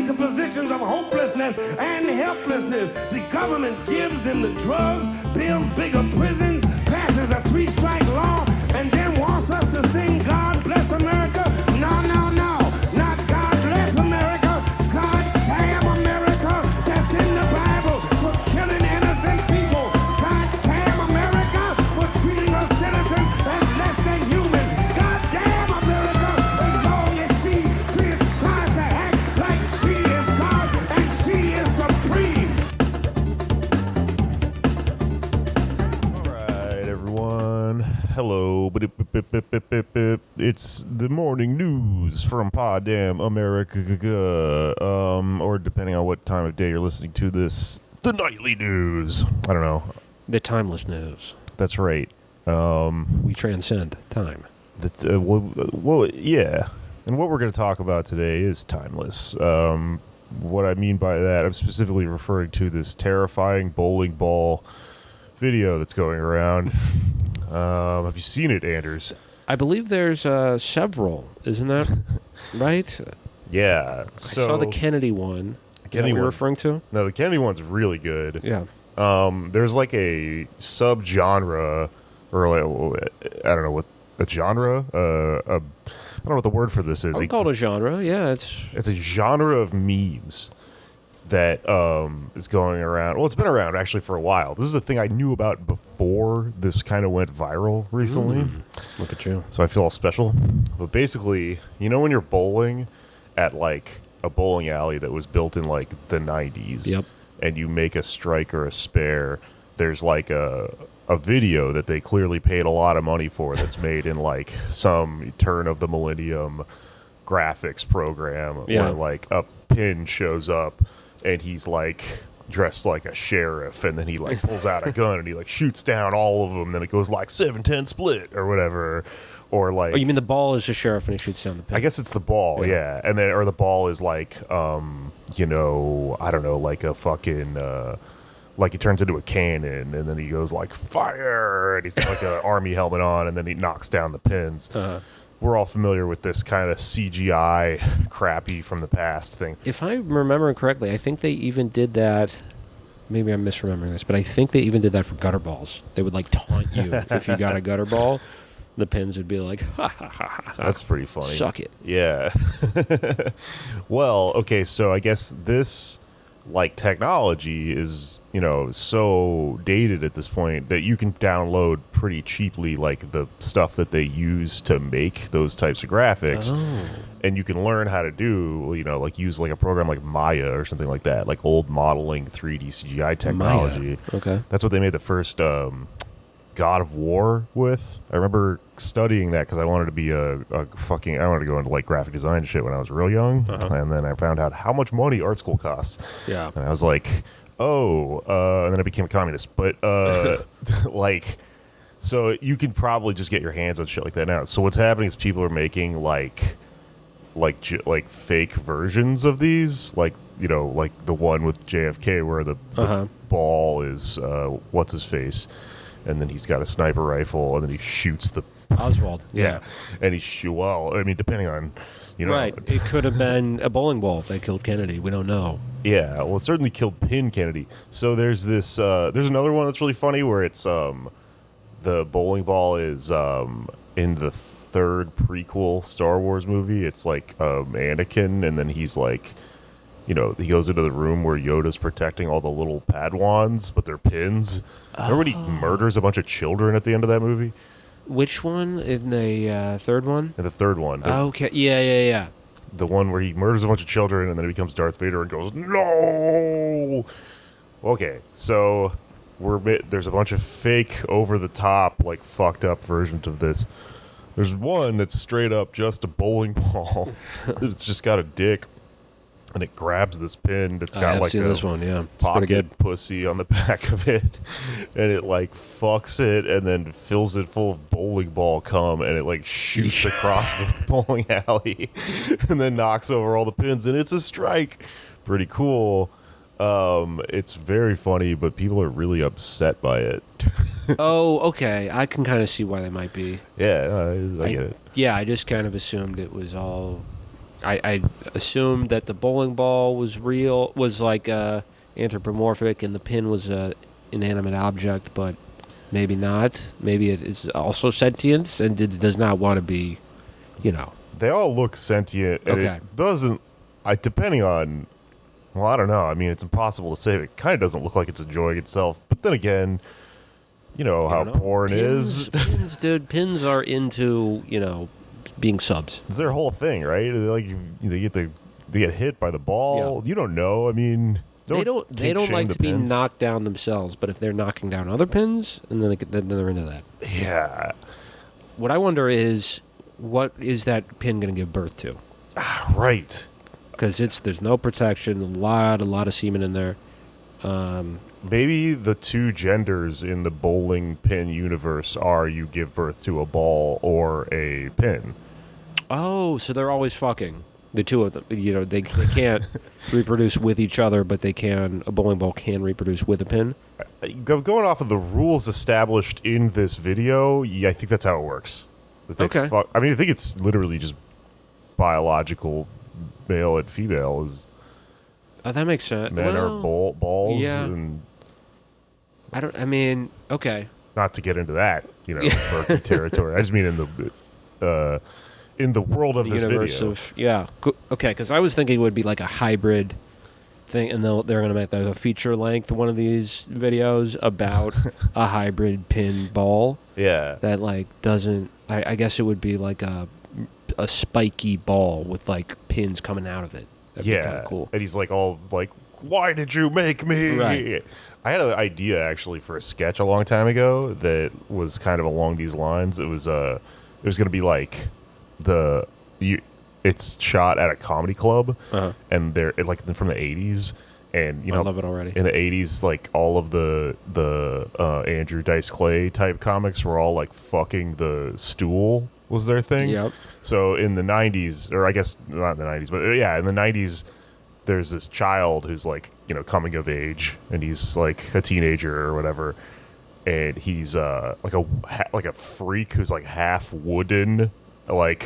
into positions of hopelessness and helplessness. The government gives them the drugs, builds bigger prisons, passes a 3-strike law, and then wants us to sing God Bless America. No, no, no. Not God Bless America. God damn America. That's in the Bible for killing innocent people. God damn America for treating us citizens as less than human. God damn America as long as she tries to act like she is God and she is supreme. All right, everyone. Hello. It's the morning news from Poddamn America. Or depending on what time of day you're listening to this, the nightly news. I don't know. The timeless news. That's right. We transcend time. That's well, yeah. And what we're going to talk about today is timeless. What I mean by that, I'm specifically referring to this terrifying bowling ball video that's going around. Have you seen it, Anders? I believe there's several, isn't that right? Yeah. I saw the Kennedy one. Is that what you're referring to? No, the Kennedy one's really good. Yeah. There's like a subgenre, or like, I don't know what a genre. I don't know what the word for this is. I'll call it a genre. Yeah, it's a genre of memes that is going around. Well, it's been around actually for a while. This is the thing I knew about before this kind of went viral recently. Look at you. So I feel all special. But basically, you know when you're bowling at like a bowling alley that was built in like the 90s, Yep. and you make a strike or a spare, there's like a video that they clearly paid a lot of money for that's made in like some turn of the millennium graphics program where like a pin shows up and he's like dressed like a sheriff, and then he like pulls out a gun and he like shoots down all of them. Then it goes like 7-10 split or whatever. Or like, Oh, you mean the ball is the sheriff and he shoots down the pin? I guess it's the ball, yeah. And then, or the ball is like, you know, I don't know, like a fucking, like he turns into a cannon, and then he goes like fire, and he's got like an army helmet on, and then he knocks down the pins. We're all familiar with this kind of CGI crappy from the past thing. If I remember correctly, I think they even did that. Maybe I'm misremembering this, but I think they even did that for gutter balls. They would like taunt you if you got a gutter ball. The pins would be like, ha ha ha ha. That's pretty funny. Suck it. Yeah. Well, okay, so I guess this like technology is, you know, so dated at this point that you can download pretty cheaply like the stuff that they use to make those types of graphics. And you can learn how to do, you know, like use like a program like Maya or something like that, like old modeling 3D CGI technology. Maya. Okay. That's what they made the first God of War with. I remember studying that because I wanted to be a fucking, I wanted to go into like graphic design and shit when I was real young. And then I found out how much money art school costs. Yeah. And I was like, and then I became a communist. But like, so you can probably just get your hands on shit like that now. So what's happening is people are making like fake versions of these, like, you know, like the one with JFK where the ball is what's his face, and then he's got a sniper rifle, and then he shoots the Oswald. Yeah. And well, I mean, depending on, you know, Right. It could have been a bowling ball if they killed Kennedy. We don't know. Yeah, well, it certainly killed Pin Kennedy. So there's this, there's another one that's really funny where it's the bowling ball is in the third prequel Star Wars movie. It's like Anakin, and then he's like, you know, he goes into the room where Yoda's protecting all the little Padwans, but they're pins. Remember when he murders a bunch of children at the end of that movie? Which one? In the third one? In the third one. Okay. Yeah. The one where he murders a bunch of children and then he becomes Darth Vader and goes, no! Okay, so there's a bunch of fake, over-the-top, like, fucked up versions of this. There's one that's straight up just a bowling ball. It's just got a dick. And it grabs this pin that's got like a this one, yeah. It's pocket pussy on the back of it, and it like fucks it and then fills it full of bowling ball cum, and it like shoots across the bowling alley and then knocks over all the pins, and it's a strike. Pretty cool. It's very funny, but people are really upset by it. Oh, okay. I can kind of see why they might be. Yeah, I get it. Yeah, I just kind of assumed it was all I assumed that the bowling ball was real, was like anthropomorphic, and the pin was a inanimate object, but maybe not. Maybe it is also sentient and does not want to be, you know. They all look sentient, and Okay. it doesn't. Depending on, well, I don't know. I mean, it's impossible to say. It kind of doesn't look like it's enjoying itself. But then again, you know how You know? porn is. Pins, dude. Pins are into, you know, being subs. It's their whole thing, right? Like they get hit by the ball. Yeah. You don't know. I mean, They don't kink shame like the to be pins. knocked down themselves, but if they're knocking down other pins, and then they're into that. Yeah, What I wonder is, what is that pin going to give birth to? right. Because there's no protection, a lot of semen in there. Maybe the two genders in the bowling pin universe are you give birth to a ball or a pin. Oh, so they're always fucking, the two of them. You know, they can't reproduce with each other, but they can. A bowling ball can reproduce with a pin. Going off of the rules established in this video, yeah, I think that's how it works. That they Okay. I mean, I think it's literally just biological male and female is Oh, that makes sense. men Well, are balls, yeah. and I mean, okay. not to get into that, you know, murky territory. I just mean in the world of The this universe video. of, yeah. Okay, because I was thinking it would be like a hybrid thing, and they're going to make like a feature length one of these videos about a hybrid pin ball Yeah. that like doesn't. I guess it would be like a spiky ball with like pins coming out of it. That'd be kind Yeah. of cool. And he's like all like, "Why did you make me?" Right. I had an idea actually for a sketch a long time ago that was kind of along these lines. It was going to be like it's shot at a comedy club, Uh-huh. and they're like from the 80s, and you I know, love it already. in the 80s, like all of the Andrew Dice Clay type comics were all like fucking the stool was their thing. Yep. So in the 90s, or I guess not in the 90s, but yeah, in the 90s, there's this child who's like, you know, coming of age, and he's like a teenager or whatever, and he's like a freak who's like half wooden, like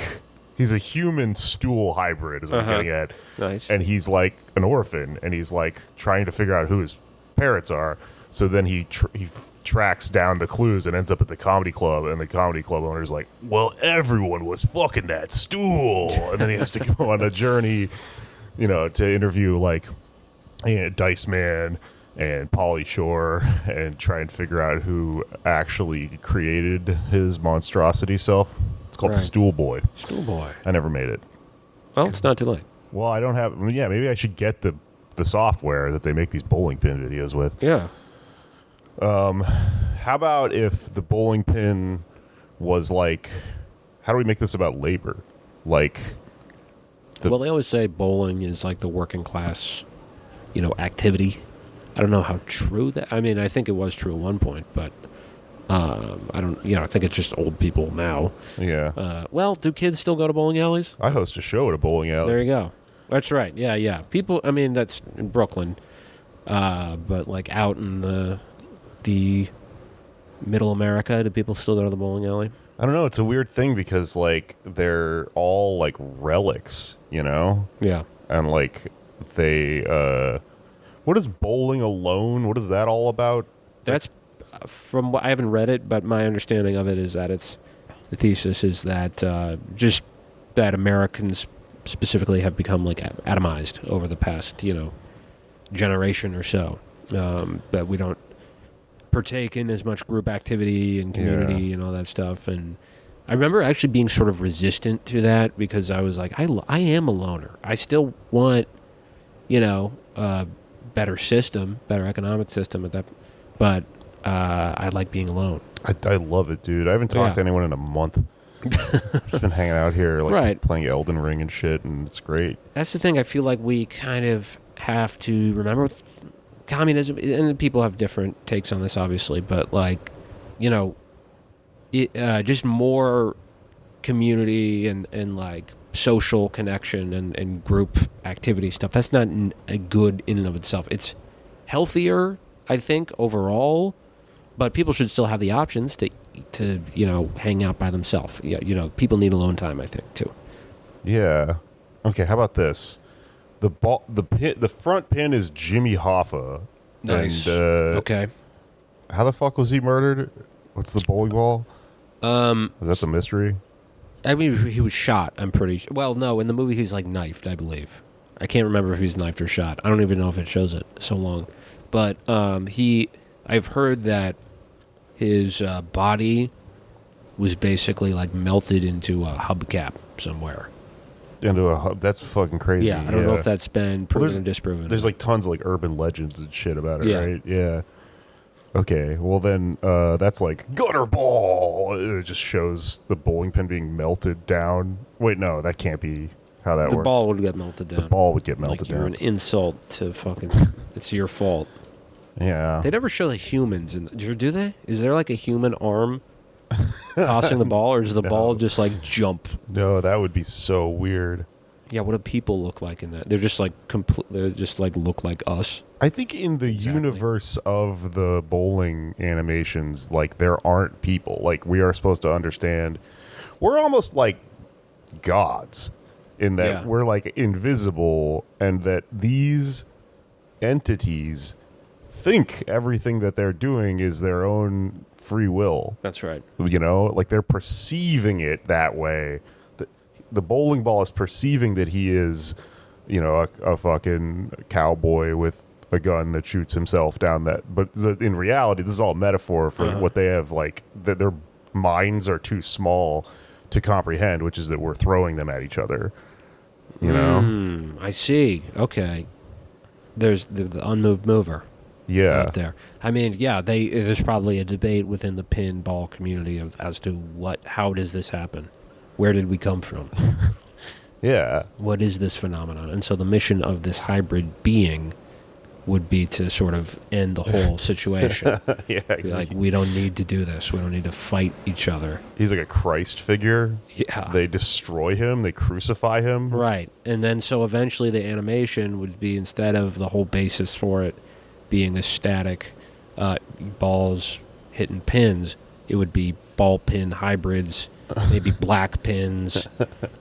he's a human stool hybrid is what Uh-huh. I'm getting at. Nice. And he's like an orphan, and he's like trying to figure out who his parents are. So then he tracks down the clues and ends up at the comedy club, and the comedy club owner's like, "Well, everyone was fucking that stool," and then he has to go on a journey, you know, to interview like Dice Man and Pauly Shore and try and figure out who actually created his monstrosity self. It's called Right. Stool Boy. Stool boy. I never made it. Well, it's not too late. Well, I don't have. Yeah, maybe I should get the software that they make these bowling pin videos with. Yeah. How about if the bowling pin was like, how do we make this about labor? Like, Well, they always say bowling is like the working class, you know, activity. I don't know how true that. I mean, I think it was true at one point, but I don't. You know, I think it's just old people now. yeah, Well, do kids still go to bowling alleys? I host a show at a bowling alley. There you go. That's right. Yeah, yeah. People. I mean, that's in Brooklyn, but like out in the middle America, do people still go to the bowling alley? I don't know. It's a weird thing because like they're all like relics, you know, Yeah. and like they. What is bowling alone? What is that all about? That's from what I haven't read it, but my understanding of it is that the thesis is that just that Americans specifically have become like atomized over the past, you know, generation or so. That we don't partake in as much group activity and community and all that stuff. And I remember actually being sort of resistant to that because I was like, I am a loner. I still want, you know, better system, better economic system at that, but I like being alone. I love it, dude. I haven't talked Yeah. to anyone in a month. Just been hanging out here, like Right. playing Elden Ring and shit, and it's great. That's the thing. I feel like we kind of have to remember with communism, and people have different takes on this, obviously, but like, you know, just more community and like social connection and group activity stuff. That's not a good in and of itself. It's healthier, I think, overall, but people should still have the options to you know, hang out by themselves. Yeah, you know, people need alone time, I think, too. Yeah. Okay, how about this? The front pin is Jimmy Hoffa. Nice. And, Okay. how the fuck was he murdered? What's the bowling ball? Is that the mystery? I mean, he was shot. I'm pretty sure. Well, no, in the movie he's like knifed, I believe. I can't remember if he's knifed or shot. I don't even know if it shows it so long. But I've heard that his body was basically like melted into a hubcap somewhere. Into a hub. That's fucking crazy. Yeah, I don't know if that's been proven there's- or disproven. There's like tons of like urban legends and shit about it, Yeah. right? Yeah. Okay, well then that's like gutter ball. It just shows the bowling pin being melted down. Wait, no, that can't be how that the works. ball would get melted down. The ball would get melted like you're down. an insult to fucking. It's your fault. Yeah. They never show the humans, do they? Is there like a human arm tossing the ball, or does the ball just like jump? No, that would be so weird. Yeah, what do people look like in that? They're just like They're just like look like us. I think in the Exactly. universe of the bowling animations, like there aren't people. Like we are supposed to understand, we're almost like gods in that Yeah. we're like invisible, and that these entities think everything that they're doing is their own free will. That's right. You know, like they're perceiving it that way. The bowling ball is perceiving that he is, you know, a fucking cowboy with a gun that shoots himself down that. But in reality, this is all metaphor for what they have, like, that their minds are too small to comprehend, which is that we're throwing them at each other. You know? I see. Okay. There's the unmoved mover Yeah. out there. I mean, yeah, there's probably a debate within the pinball community as to how does this happen? Where did we come from? Yeah. What is this phenomenon? And so the mission of this hybrid being would be to sort of end the whole situation. Yeah. Be like, we don't need to do this. We don't need to fight each other. He's like a Christ figure. Yeah. They destroy him. They crucify him. Right. And then so eventually the animation would be, instead of the whole basis for it being a static balls hitting pins, it would be ball pin hybrids, maybe black pins,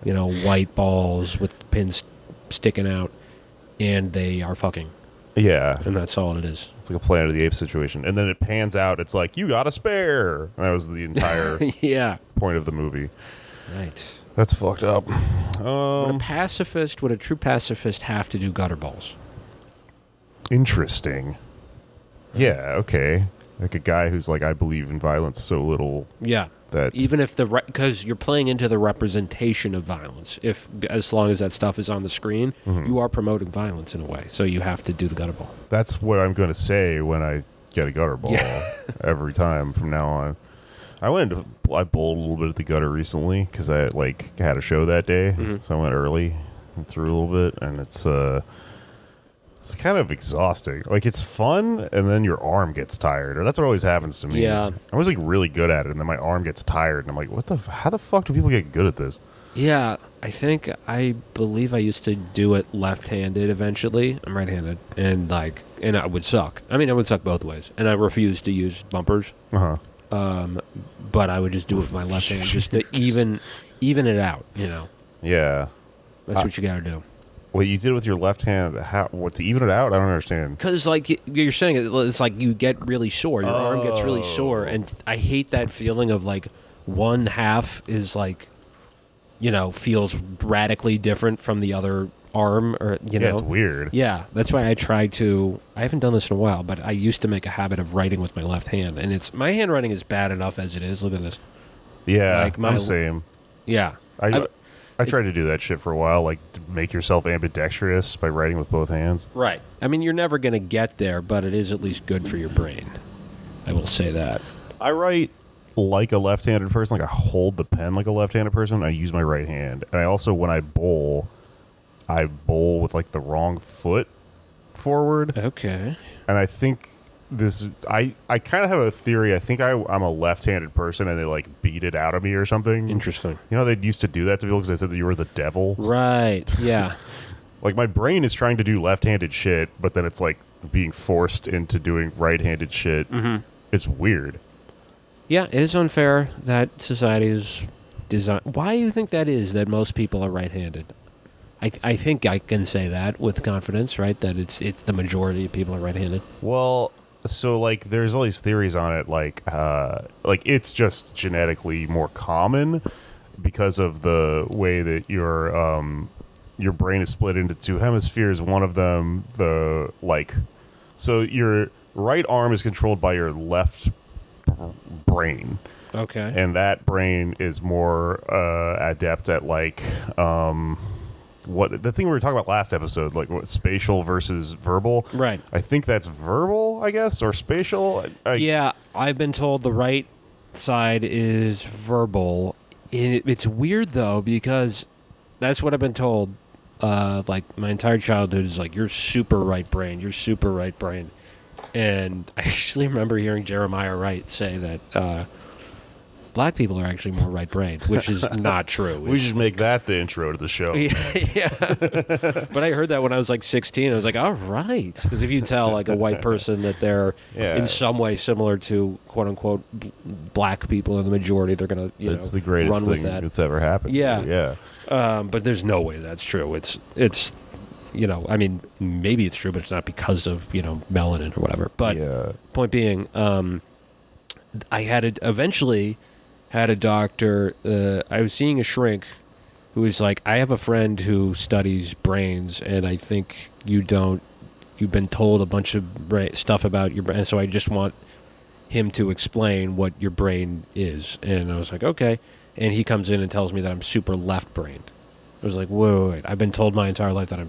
white balls with pins sticking out, and they are fucking. Yeah. And that's all it is. It's like a Planet of the Apes situation. And then it pans out. It's like, you got a spare. And that was the entire Yeah. point of the movie. Right. That's fucked up. Would a true pacifist have to do gutter balls? Interesting. Yeah, okay. Like a guy who's like, I believe in violence so little Yeah. that... Even if because you're playing into the representation of violence. As long as that stuff is on the screen, you are promoting violence in a way. So you have to do the gutter ball. That's what I'm going to say when I get a gutter ball every time from now on. I bowled a little bit at the gutter recently because I had a show that day, so I went early and threw a little bit, and it's kind of exhausting. Like, it's fun, and then your arm gets tired, or that's what always happens to me. Yeah. I was like really good at it, and then my arm gets tired, and I'm like, how the fuck do people get good at this? Yeah, I believe I used to do it left-handed eventually. I'm right-handed, and I would suck. I mean, I would suck both ways, and I refused to use bumpers. Uh-huh. But I would just do it with my left hand, just to even it out. Yeah. That's what you got to do. What you did with your left hand, to even it out? I don't understand. Because you're saying, it's like you get really sore. Your arm gets really sore, and I hate that feeling of like one half is like, feels radically different from the other arm, or Yeah, it's weird. Yeah, that's why I haven't done this in a while, but I used to make a habit of writing with my left hand, and my handwriting is bad enough as it is. Look at this. Yeah, Like I'm the same. Yeah. I tried to do that shit for a while, like to make yourself ambidextrous by writing with both hands. Right. I mean, you're never going to get there, but it is at least good for your brain. I will say that. I write like a left-handed person, like I hold the pen like a left-handed person. I use my right hand, and I also, when I bowl with like the wrong foot forward. Okay. And I think I kind of have a theory. I think I'm a left-handed person, and they like beat it out of me or something. Interesting. You know, they used to do that to people because they said that you were the devil. Right. Yeah. Like, my brain is trying to do left-handed shit, but then it's like being forced into doing right-handed shit. Mm-hmm. It's weird. Yeah, it is unfair that society is designed. Why do you think that is, that most people are right-handed? I think I can say that with confidence, right? That it's the majority of people are right-handed. Well, so like there's all these theories on it, like it's just genetically more common because of the way that your brain is split into two hemispheres. One of them, so your right arm is controlled by your left brain. Okay. And that brain is more adept at what the thing we were talking about last episode, like what, spatial versus verbal. Right. I think that's verbal, I guess, or spatial. Yeah, I've been told the right side is verbal. It's weird though because that's what I've been told. Like my entire childhood is like you're super right brain. You're super right brain. And I actually remember hearing Jeremiah Wright say that black people are actually more right-brained, which is not true. We should make that the intro to the show. Yeah. But I heard that when I was like 16. I was like, all right. Because if you tell like a white person that they're in some way similar to quote-unquote black people in the majority, they're going to It's the greatest run thing with that. that's ever happened. Yeah. But there's no way that's true. It's I mean, maybe it's true, but it's not because of, melanin or whatever. But point being, I eventually had a doctor. I was seeing a shrink who was like, I have a friend who studies brains, and I think you've been told a bunch of stuff about your brain, so I just want him to explain what your brain is. And I was like, okay. And he comes in and tells me that I'm super left-brained. I was like, wait. I've been told my entire life that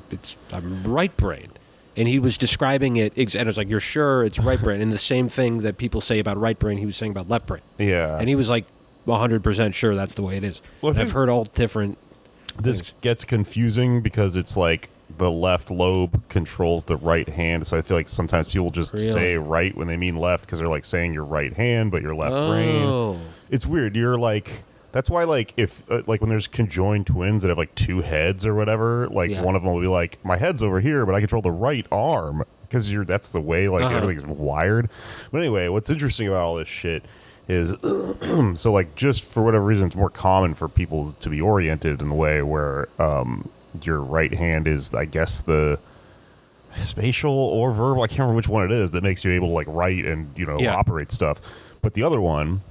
I'm right-brained. And he was describing it, and I was like, you're sure it's right brain? And the same thing that people say about right brain, he was saying about left brain. Yeah. And he was like 100% sure that's the way it is. Well, I've heard all different This things. gets confusing because it's like the left lobe controls the right hand. So I feel like sometimes people just Really? say right when they mean left because they're like saying your right hand, but your left brain. It's weird. You're like... That's why, like, if like when there's conjoined twins that have like two heads or whatever, like one of them will be like, my head's over here, but I control the right arm because that's the way like everything's wired. But anyway, what's interesting about all this shit is so like just for whatever reason, it's more common for people to be oriented in a way where your right hand is, I guess, the spatial or verbal. I can't remember which one it is that makes you able to like write and operate stuff. But the other one,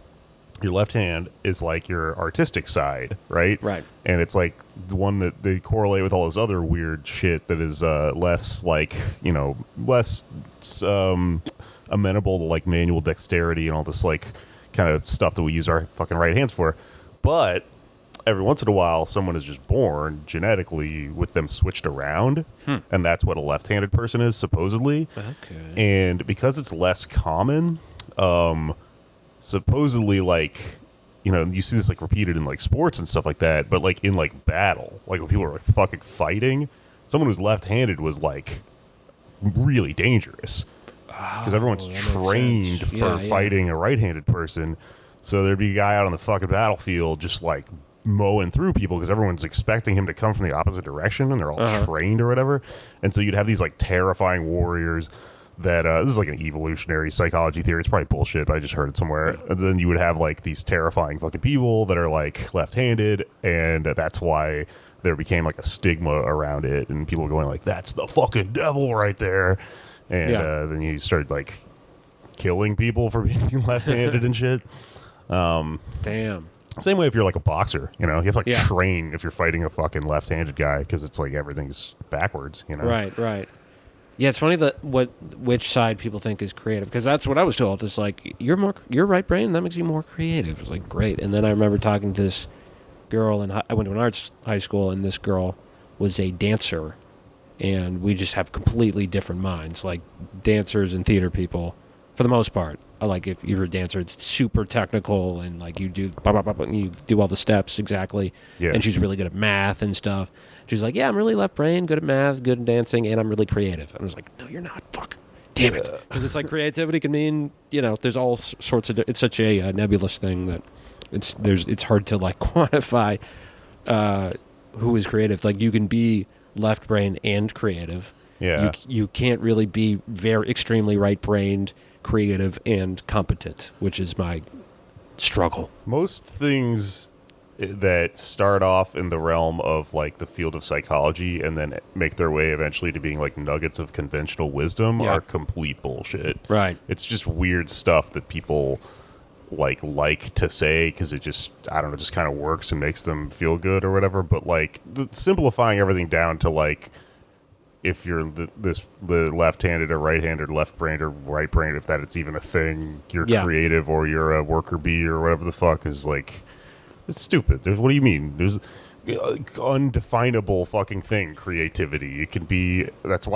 your left hand, is like your artistic side, right? Right. And it's like the one that they correlate with all this other weird shit that is less like, less amenable to like manual dexterity and all this like kind of stuff that we use our fucking right hands for. But every once in a while, someone is just born genetically with them switched around. And that's what a left-handed person is, supposedly. Okay. And because it's less common, supposedly, like, you see this like repeated in like sports and stuff like that, but like in like battle, like when people are like fucking fighting, someone who's left-handed was like really dangerous because everyone's trained for fighting a right-handed person. So there'd be a guy out on the fucking battlefield just like mowing through people because everyone's expecting him to come from the opposite direction and they're all trained or whatever. And so you'd have these like terrifying warriors that this is like an evolutionary psychology theory. It's probably bullshit, but I just heard it somewhere. And then you would have like these terrifying fucking people that are like left-handed, and that's why there became like a stigma around it, and people were going like, that's the fucking devil right there. And then you started like killing people for being left-handed and shit. Damn. Same way if you're like a boxer, you have to like train if you're fighting a fucking left-handed guy because it's like everything's backwards, Right. Yeah, it's funny which side people think is creative, because that's what I was told. It's like you're right brain, that makes you more creative. It's like great. And then I remember talking to this girl, and I went to an arts high school, and this girl was a dancer, and we just have completely different minds. Like dancers and theater people, for the most part, like if you're a dancer, it's super technical, and like you do all the steps exactly. Yeah. And she's really good at math and stuff. She's like, yeah, I'm really left brain, good at math, good at dancing, and I'm really creative. And I was like, no, you're not. Fuck. Damn it. Because it's like creativity can mean, there's all sorts of. It's such a nebulous thing that it's hard to like quantify who is creative. Like you can be left brain and creative. Yeah. You can't really be very extremely right brained, creative, and competent, which is my struggle. Most things that start off in the realm of like the field of psychology and then make their way eventually to being like nuggets of conventional wisdom Yeah. are complete bullshit. Right. It's just weird stuff that people like to say because it just, I don't know, just kind of works and makes them feel good or whatever. But like simplifying everything down to like, if you're the left-handed or right-handed, left-brained or right-brained, if that it's even a thing, you're Yeah. creative or you're a worker bee or whatever the fuck is like, it's stupid. What do you mean? There's undefinable fucking thing, creativity. It can be, that's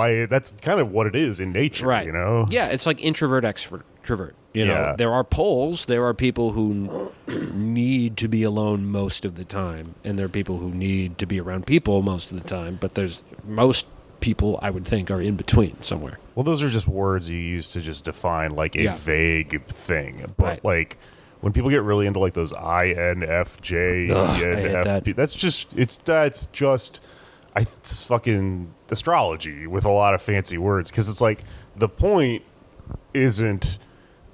kind of what it is in nature, Right. you know? Yeah, it's like introvert, extrovert. You know, Yeah. there are poles. There are people who need to be alone most of the time, and there are people who need to be around people most of the time. But there's most people, I would think, are in between somewhere. Well, those are just words you use to just define like a Yeah. vague thing. But Right. like when people get really into like those INFJ, Ugh, I hate ENFP, that's just it's fucking astrology with a lot of fancy words because it's like the point isn't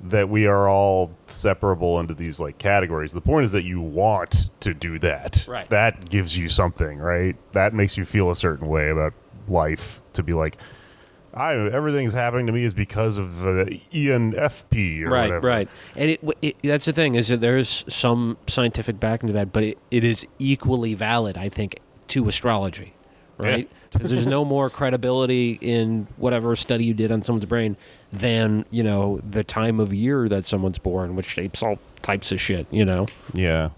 that we are all separable into these like categories. The point is that you want to do that. Right. That gives you something, right? That makes you feel a certain way about life to be like, everything's happening to me is because of ENFP or Right, whatever. right. And that's the thing, is that there's some scientific backing to that, but it is equally valid, I think, to astrology, right? Because there's no more credibility in whatever study you did on someone's brain than, you know, the time of year that someone's born, which shapes all types of shit, you know? Yeah.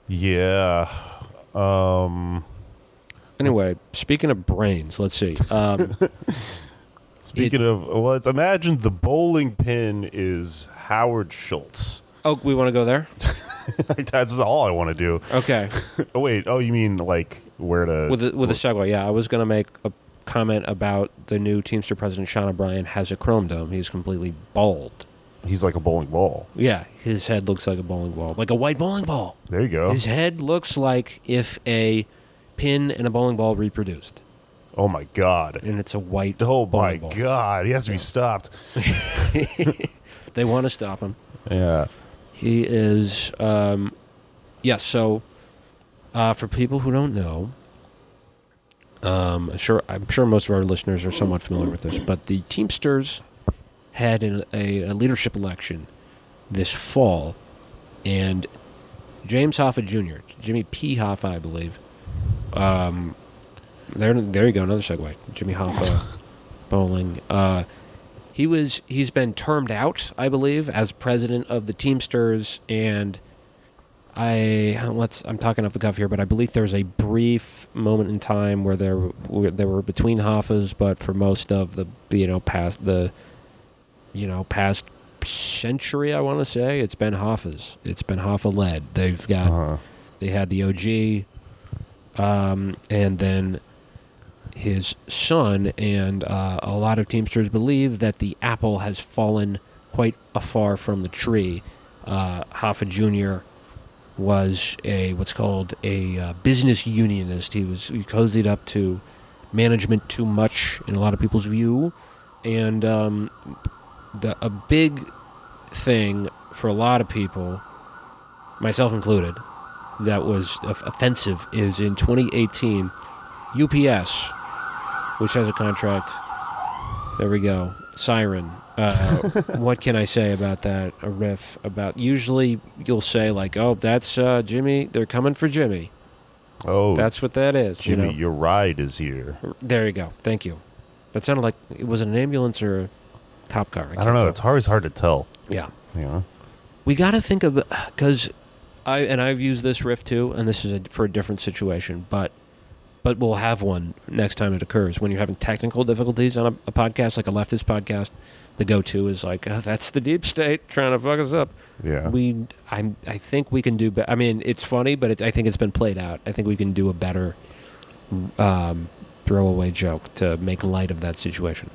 Yeah. Anyway, speaking of brains, let's see. Speaking of, imagine the bowling pin is Howard Schultz. Oh, we want to go there? That's all I want to do. Okay. Oh, wait. Oh, you mean like where to... With a segue, yeah. I was going to make a comment about the new Teamster president, Sean O'Brien, has a chrome dome. He's completely bald. He's like a bowling ball. Yeah, his head looks like a bowling ball, like a white bowling ball. There you go. His head looks like if a pin and a bowling ball reproduced, Oh, my God. and it's a white Oh, my bowling ball. God. He has to be stopped. They want to stop him. Yeah. He is, so for people who don't know, I'm sure most of our listeners are somewhat familiar with this, but the Teamsters had a leadership election this fall, and James Hoffa Jr., Jimmy P. Hoffa, I believe, there you go, another segue. Jimmy Hoffa, bowling. He's been termed out, I believe, as president of the Teamsters, and I'm talking off the cuff here, but I believe there was a brief moment in time where they were between Hoffas, but for most of the past century, I want to say, it's been Hoffas. It's been Hoffa led. They've got they had the OG, and then his son, and a lot of Teamsters believe that the apple has fallen quite afar from the tree. Hoffa Jr. was what's called a business unionist. He cozied up to management too much in a lot of people's view, and a big thing for a lot of people, myself included, that was offensive is in 2018, UPS, which has a contract. There we go. Siren. What can I say about that? A riff about, usually you'll say like, oh, that's Jimmy. They're coming for Jimmy. Oh, That's what that is. Jimmy, you know? your ride is here. There you go. Thank you. That sounded like, was it an ambulance or a cop car? I don't know. It's always hard to tell. Yeah. You know? We got to think of, because I've used this riff too, and this is for a different situation, but we'll have one next time it occurs. When you're having technical difficulties on a podcast, like a leftist podcast, the go-to is like, oh, that's the deep state trying to fuck us up. Yeah. I think we can do better. I mean, it's funny, but I think it's been played out. I think we can do a better throwaway joke to make light of that situation.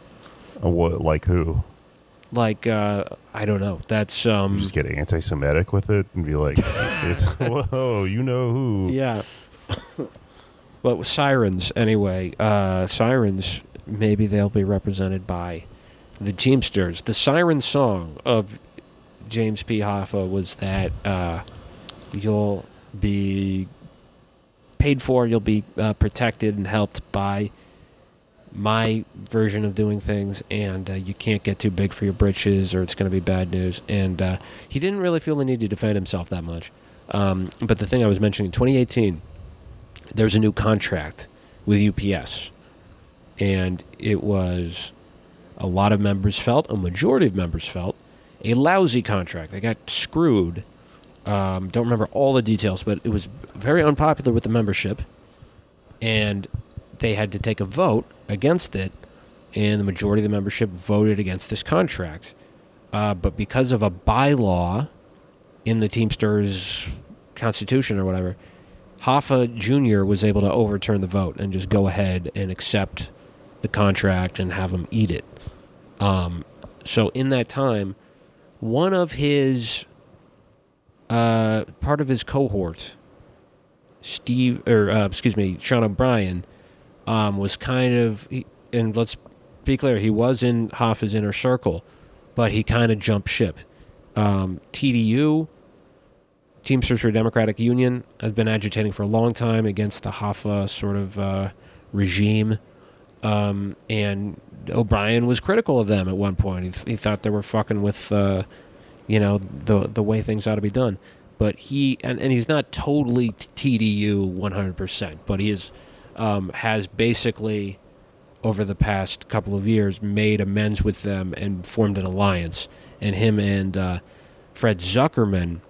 What? Like who? Like, I don't know. That's You just get anti-Semitic with it and be like, whoa, you know who? yeah. But with Sirens, anyway, Sirens, maybe they'll be represented by the Teamsters. The Siren song of James P. Hoffa was that you'll be paid for. You'll be protected and helped by my version of doing things, and you can't get too big for your britches or it's going to be bad news. And he didn't really feel the need to defend himself that much. But the thing I was mentioning, in 2018, there's a new contract with UPS, and it was, a lot of members felt, a majority of members felt, a lousy contract. They got screwed. Don't remember all the details, but it was very unpopular with the membership, and they had to take a vote against it, and the majority of the membership voted against this contract. But because of a bylaw in the Teamsters Constitution or whatever, Hoffa Jr. was able to overturn the vote and just go ahead and accept the contract and have them eat it. So in that time, one of his part of his cohort, Sean O'Brien, was kind of, and let's be clear, he was in Hoffa's inner circle, but he kind of jumped ship. TDU, Teamsters for Democratic Union, has been agitating for a long time against the Hoffa sort of regime, and O'Brien was critical of them at one point. He thought they were fucking with, the way things ought to be done. But he, and he's not totally TDU 100%, but he is, has basically, over the past couple of years, made amends with them and formed an alliance. And him and Fred Zuckerman,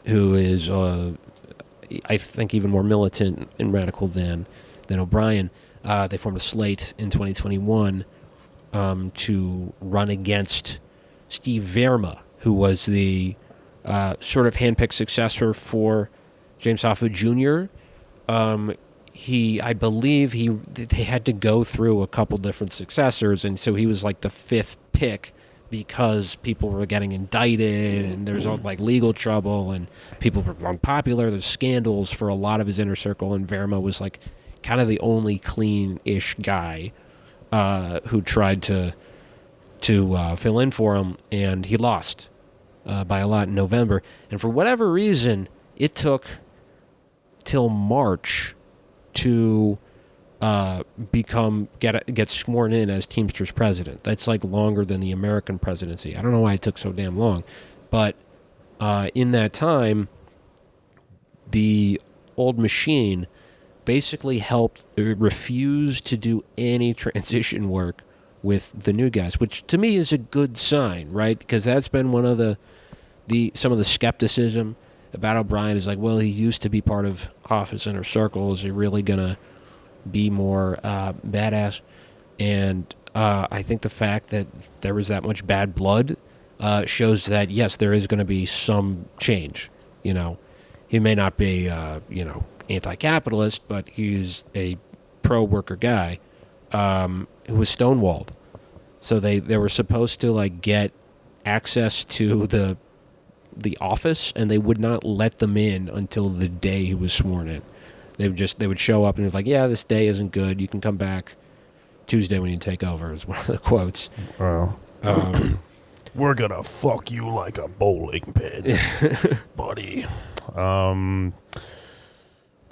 who is, I think, even more militant and radical than O'Brien, they formed a slate in 2021 to run against Steve Verma, who was the sort of handpicked successor for James Hoffa Jr. I believe they had to go through a couple different successors, and so he was like the fifth pick because people were getting indicted and there's like legal trouble and people were unpopular. There's scandals for a lot of his inner circle, and Verma was like kind of the only clean-ish guy who tried to fill in for him, and he lost by a lot in November. And for whatever reason, it took till March to get sworn in as Teamsters president. That's like longer than the American presidency. I don't know why it took so damn long, but in that time, the old machine basically refused to do any transition work with the new guys, which to me is a good sign, right? Because that's been one of some of the skepticism about O'Brien is like, well, he used to be part of Hoffa's inner circle. Is he really gonna be more badass? And I think the fact that there was that much bad blood shows that yes, there is going to be some change. He may not be anti-capitalist, but he's a pro-worker guy who was stonewalled. So they were supposed to like get access to the office, and they would not let them in until the day he was sworn in. They would show up and be like, yeah, this day isn't good. You can come back Tuesday when you take over, is one of the quotes. Well, we're gonna fuck you like a bowling pin, buddy.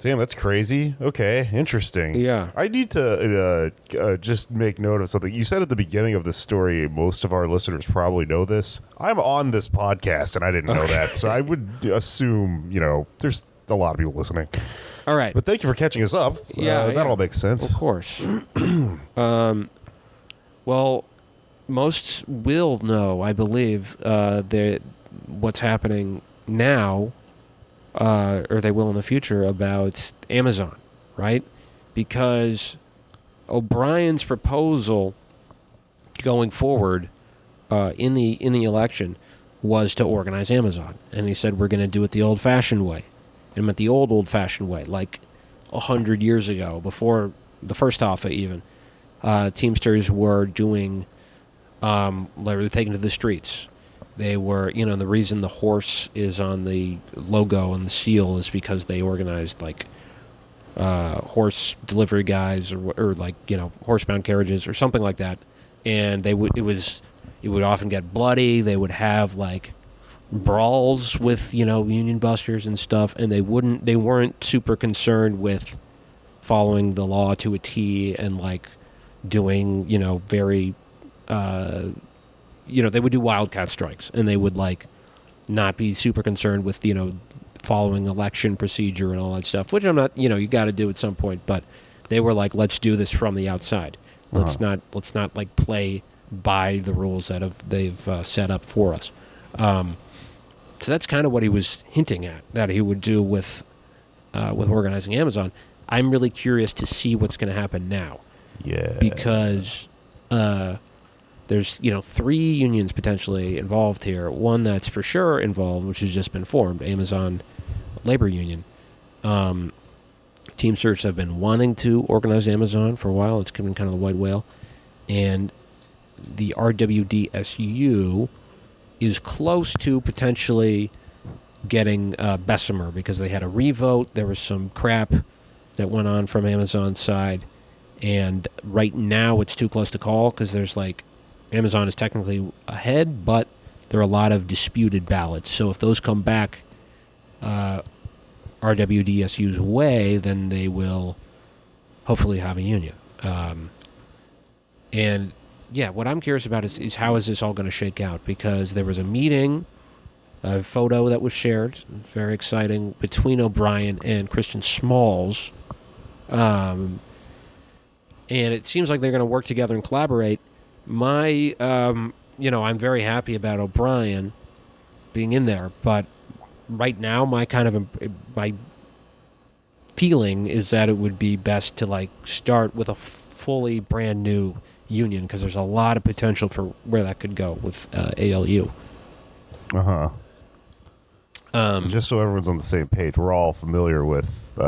Damn, that's crazy. Okay, interesting. Yeah. I need to just make note of something. You said at the beginning of this story, most of our listeners probably know this. I'm on this podcast, and I didn't know that. So I would assume, there's a lot of people listening. All right. But thank you for catching us up. Yeah. That all makes sense. Of course. Well, most will know, I believe, what's happening now, or they will in the future, about Amazon, right? Because O'Brien's proposal going forward in the election was to organize Amazon. And he said, we're going to do it the old-fashioned way. And meant the old-fashioned way, like 100 years ago, before the first Hoffa even. Teamsters were doing, they were taken to the streets. They were, the reason the horse is on the logo and the seal is because they organized, like, horse delivery guys or like, horsebound carriages or something like that. And it would often get bloody. They would have, like, brawls with union busters and stuff, and they weren't super concerned with following the law to a T and like doing very they would do wildcat strikes, and they would like not be super concerned with following election procedure and all that stuff, which I'm not, you got to do at some point, but they were like, let's do this from the outside. Let's not like play by the rules that they've set up for us. So that's kind of what he was hinting at that he would do with organizing Amazon. I'm really curious to see what's going to happen now. Yeah. Because there's 3 unions potentially involved here. One that's for sure involved, which has just been formed, Amazon Labor Union. Teamsters have been wanting to organize Amazon for a while. It's been kind of the white whale. And the RWDSU is close to potentially getting Bessemer because they had a revote. There was some crap that went on from Amazon's side. And right now it's too close to call because there's like Amazon is technically ahead, but there are a lot of disputed ballots. So if those come back RWDSU's way, then they will hopefully have a union. And yeah, what I'm curious about is how is this all going to shake out? Because there was a meeting, a photo that was shared, very exciting, between O'Brien and Christian Smalls. And it seems like they're going to work together and collaborate. I'm very happy about O'Brien being in there, but right now my feeling is that it would be best to like start with a fully brand new union because there's a lot of potential for where that could go with ALU. Just so everyone's on the same page, we're all familiar with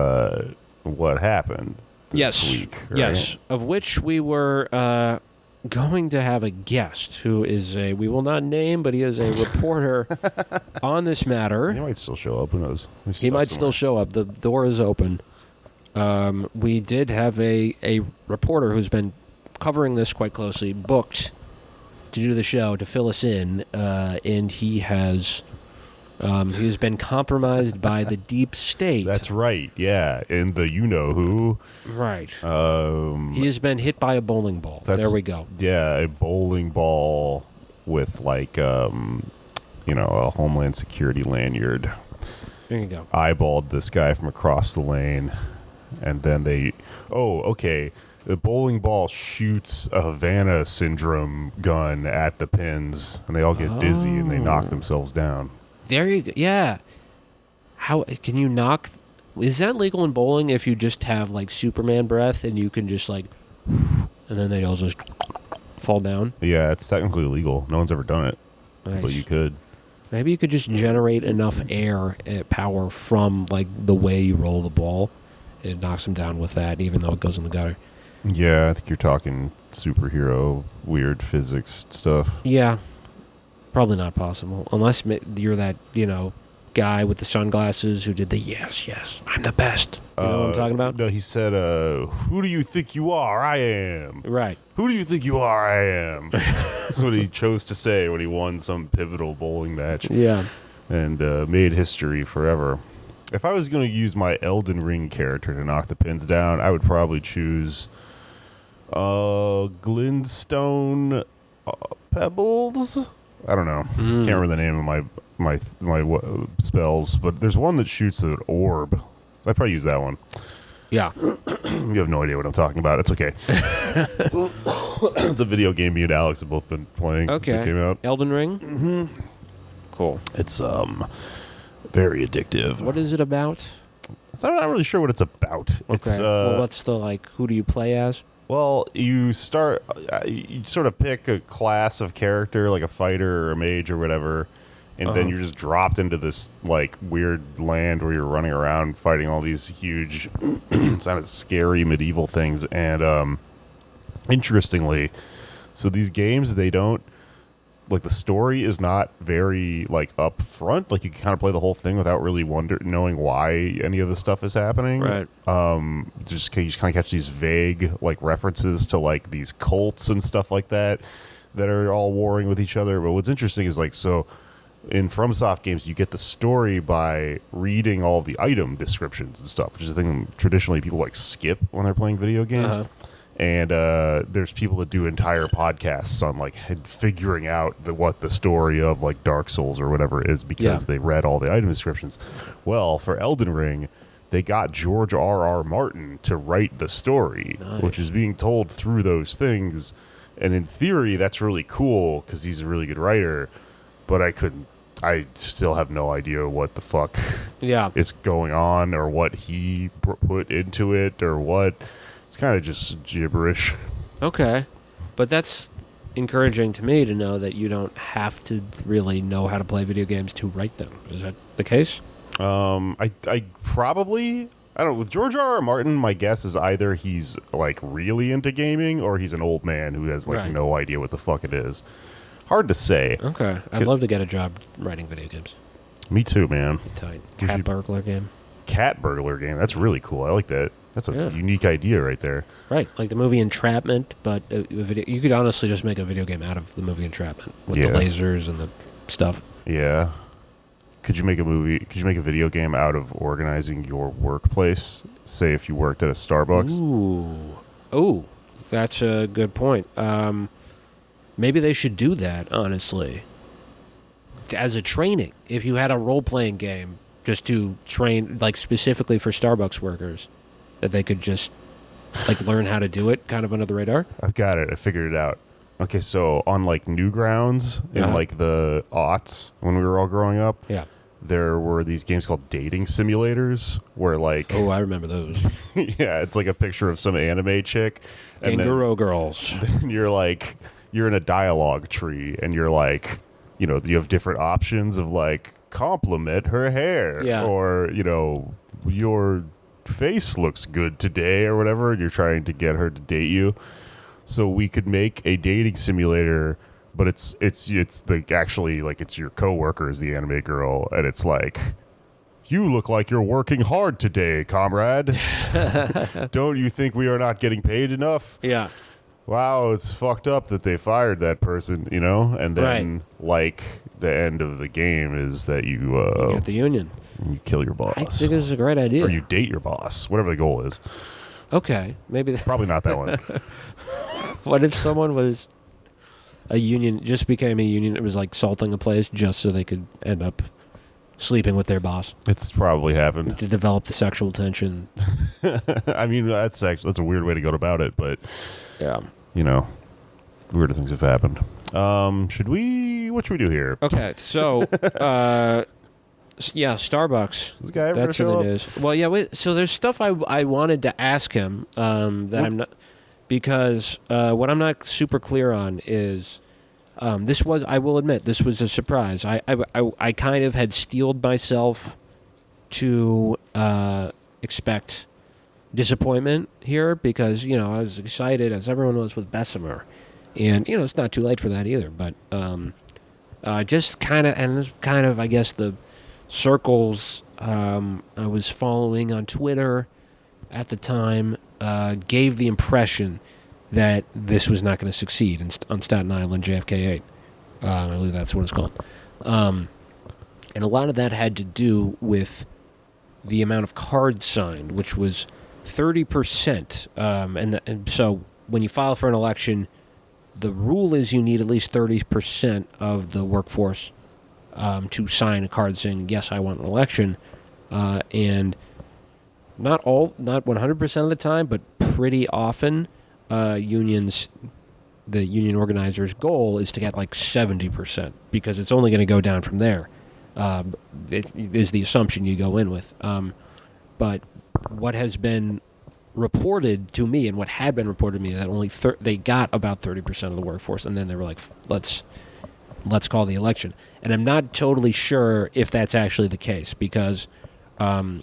what happened this week, right? Yes, of which we were going to have a guest who is we will not name, but he is a reporter on this matter. He might still show up. Who knows? He might still show up. The door is open. We did have a reporter who's been covering this quite closely, booked to do the show, to fill us in, and he's been compromised by the deep state. That's right, yeah, in the you-know-who. Right. He has been hit by a bowling ball. There we go. Yeah, a bowling ball with, like, a Homeland Security lanyard. There you go. Eyeballed this guy from across the lane, and then the bowling ball shoots a Havana syndrome gun at the pins, and they all get dizzy and they knock themselves down. There you go. Yeah. How can you knock? Is that legal in bowling if you just have like Superman breath and you can just like, and then they all just fall down? Yeah, it's technically illegal. No one's ever done it, Nice. but you could. Maybe you could just generate enough air power from like the way you roll the ball. It knocks them down with that, even though it goes in the gutter. Yeah, I think you're talking superhero, weird physics stuff. Yeah. Probably not possible. Unless you're that, guy with the sunglasses who did the yes, I'm the best. You know what I'm talking about? No, he said, who do you think you are? I am. Right. Who do you think you are? I am. That's what he chose to say when he won some pivotal bowling match. Yeah. And made history forever. If I was going to use my Elden Ring character to knock the pins down, I would probably choose Glintstone Pebbles? I don't know. Can't remember the name of my spells, but there's one that shoots an orb. So I'd probably use that one. Yeah. You have no idea what I'm talking about. It's okay. It's a video game me and Alex have both been playing since it came out. Elden Ring? Mm-hmm. Cool. It's very addictive. What is it about? I'm not really sure what it's about. Okay. It's what's the who do you play as? Well, you sort of pick a class of character, like a fighter or a mage or whatever, and then you're just dropped into this like weird land where you're running around fighting all these huge, kind of scary medieval things. And interestingly, so these games, they don't, like, the story is not very like up front. Like, you can kind of play the whole thing without really knowing why any of the stuff is happening. Right. You just kind of catch these vague like references to like these cults and stuff like that are all warring with each other. But what's interesting is like, so in FromSoft games, you get the story by reading all the item descriptions and stuff, which is a thing traditionally people like skip when they're playing video games. And there's people that do entire podcasts on like figuring out what the story of like Dark Souls or whatever is because they read all the item descriptions. Well, for Elden Ring, they got George R.R. Martin to write the story, which is being told through those things. And in theory, that's really cool because he's a really good writer. But I still have no idea what the fuck is going on or what he put into it or what. It's kind of just gibberish. Okay. But that's encouraging to me to know that you don't have to really know how to play video games to write them. Is that the case? I probably... I don't know. With George R.R. Martin, my guess is either he's like really into gaming or he's an old man who has like no idea what the fuck it is. Hard to say. Okay. I'd love to get a job writing video games. Me too, man. Tight. Cat burglar game. Cat burglar game. That's really cool. I like that. That's a unique idea right there. Right. Like the movie Entrapment, but a video, you could honestly just make a video game out of the movie Entrapment with the lasers and the stuff. Yeah. Could you make a video game out of organizing your workplace? Say if you worked at a Starbucks? Ooh, that's a good point. Maybe they should do that, honestly. As a training, if you had a role-playing game just to train, like specifically for Starbucks workers, that they could just like learn how to do it kind of under the radar. I've got it. I figured it out. Okay, so on like Newgrounds in like the aughts when we were all growing up, there were these games called dating simulators where like... Oh, I remember those. Yeah, it's like a picture of some anime chick. Kangaroo girls. Then you're in a dialogue tree and you're like, you know, you have different options of like compliment her hair or, you know, your face looks good today or whatever, and you're trying to get her to date you. So we could make a dating simulator, but it's like actually like it's your coworker is the anime girl, and it's like, you look like you're working hard today, comrade. Don't you think we are not getting paid enough? Yeah. Wow, it's fucked up that they fired that person, you know? And then like the end of the game is that you get the union. You kill your boss. I think this is a great idea. Or you date your boss, whatever the goal is. Okay, maybe probably not that one. What if someone was a union, just became a union, it was like salting a place just so they could end up sleeping with their boss? It's probably happened. To develop the sexual tension. I mean, that's a weird way to go about it, but you know, weirder things have happened. What should we do here? Okay, so yeah, Starbucks. This guy ever That's show what up? it is. Well, yeah. So there's stuff I wanted to ask him I'm not, because what I'm not super clear on is this was, I will admit, this was a surprise. I kind of had steeled myself to expect disappointment here because, you know, I was excited as everyone was with Bessemer, and you know it's not too late for that either. But just kind of, I guess the circles I was following on Twitter at the time gave the impression that this was not going to succeed on Staten Island JFK 8. I believe that's what it's called. And a lot of that had to do with the amount of cards signed, which was 30%. And so when you file for an election, the rule is you need at least 30% of the workforce to sign a card saying, yes, I want an election. And not 100% of the time, but pretty often, the union organizer's goal is to get like 70% because it's only going to go down from there. It is the assumption you go in with. But what has been reported to me and what had been reported to me that only they got about 30% of the workforce, and then they were like, let's call the election. And I'm not totally sure if that's actually the case because as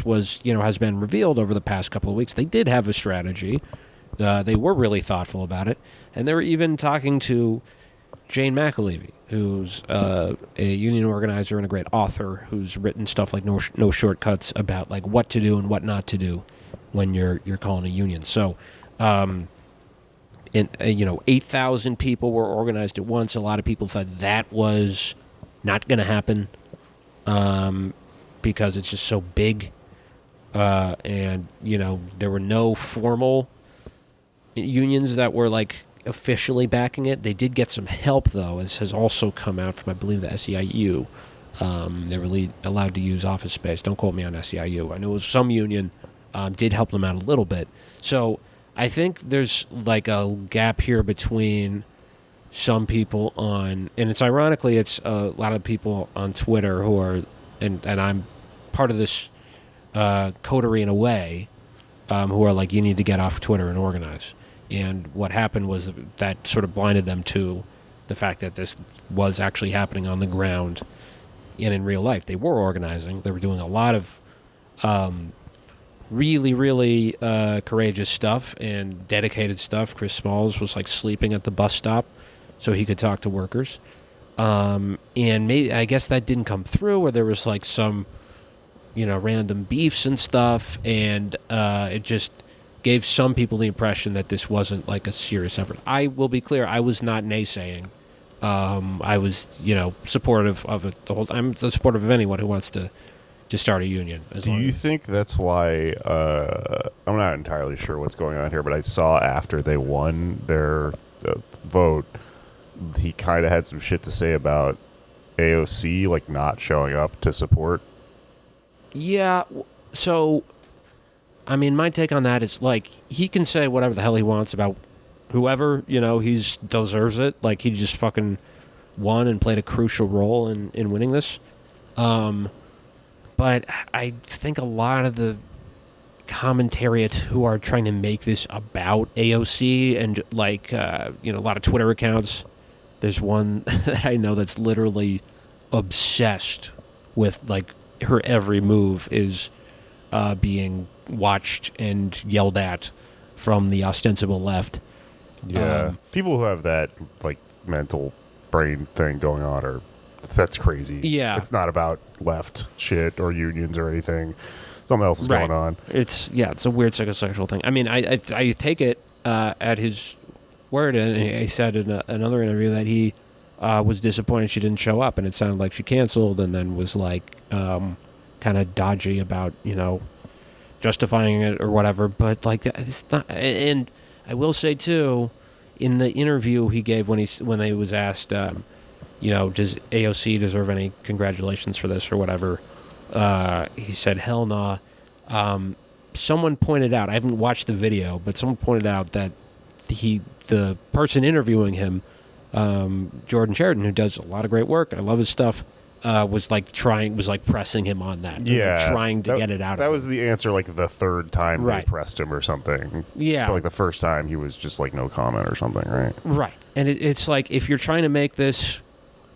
has been revealed over the past couple of weeks, they did have a strategy. They were really thoughtful about it, and they were even talking to Jane McAlevey, who's a union organizer and a great author who's written stuff like No Shortcuts about like what to do and what not to do when you're calling a union. So, 8,000 people were organized at once. A lot of people thought that was not going to happen because it's just so big. And, there were no formal unions that were, like, officially backing it. They did get some help, though, as has also come out from, I believe, the SEIU. They were allowed to use office space. Don't quote me on SEIU. I know it was some union did help them out a little bit. So I think there's, like, a gap here between some people and it's ironically, it's a lot of people on Twitter who are, and I'm part of this coterie in a way, who are like, you need to get off Twitter and organize. And what happened was that sort of blinded them to the fact that this was actually happening on the ground and in real life. They were organizing. They were doing a lot of really, really courageous stuff and dedicated stuff. Chris Smalls was like sleeping at the bus stop so he could talk to workers. And maybe, I guess that didn't come through, or there was like some, random beefs and stuff, and it just gave some people the impression that this wasn't like a serious effort. I will be clear, I was not naysaying. I was, supportive of it the whole time. I'm supportive of anyone who wants to start a union. Do you think that's why, I'm not entirely sure what's going on here, but I saw after they won their vote, he kind of had some shit to say about AOC, like, not showing up to support. Yeah, so, I mean, my take on that is, like, he can say whatever the hell he wants about whoever, he deserves it. Like, he just fucking won and played a crucial role in winning this. But I think a lot of the commentariat who are trying to make this about AOC and, like, a lot of Twitter accounts, there's one that I know that's literally obsessed with, like, her every move is being watched and yelled at from the ostensible left. Yeah. People who have that, like, mental brain thing going on that's crazy. Yeah. It's not about left shit or unions or anything. Something else is going on. It's a weird psychosexual thing. I mean, I take it at his word, and he said in another interview that he was disappointed she didn't show up, and it sounded like she canceled, and then was like kind of dodgy about justifying it or whatever. But like, it's not. And I will say too, in the interview he gave when he was asked, does AOC deserve any congratulations for this or whatever, he said, hell nah. Someone pointed out, I haven't watched the video, but someone pointed out that the person interviewing him, Jordan Sheridan, who does a lot of great work, I love his stuff, was pressing him on that. Yeah. Trying to get it out of him. That was the answer, like, the third time Right. they pressed him or something. Yeah. But, like, the first time he was just, like, no comment or something, right? Right. And it's like, if you're trying to make this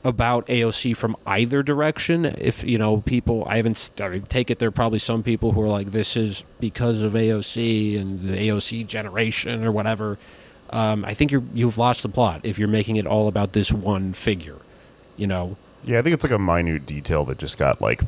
about AOC from either direction, if, people, I take it there are probably some people who are like, this is because of AOC and the AOC generation or whatever. I think you've lost the plot if you're making it all about this one figure, Yeah, I think it's like a minute detail that just got like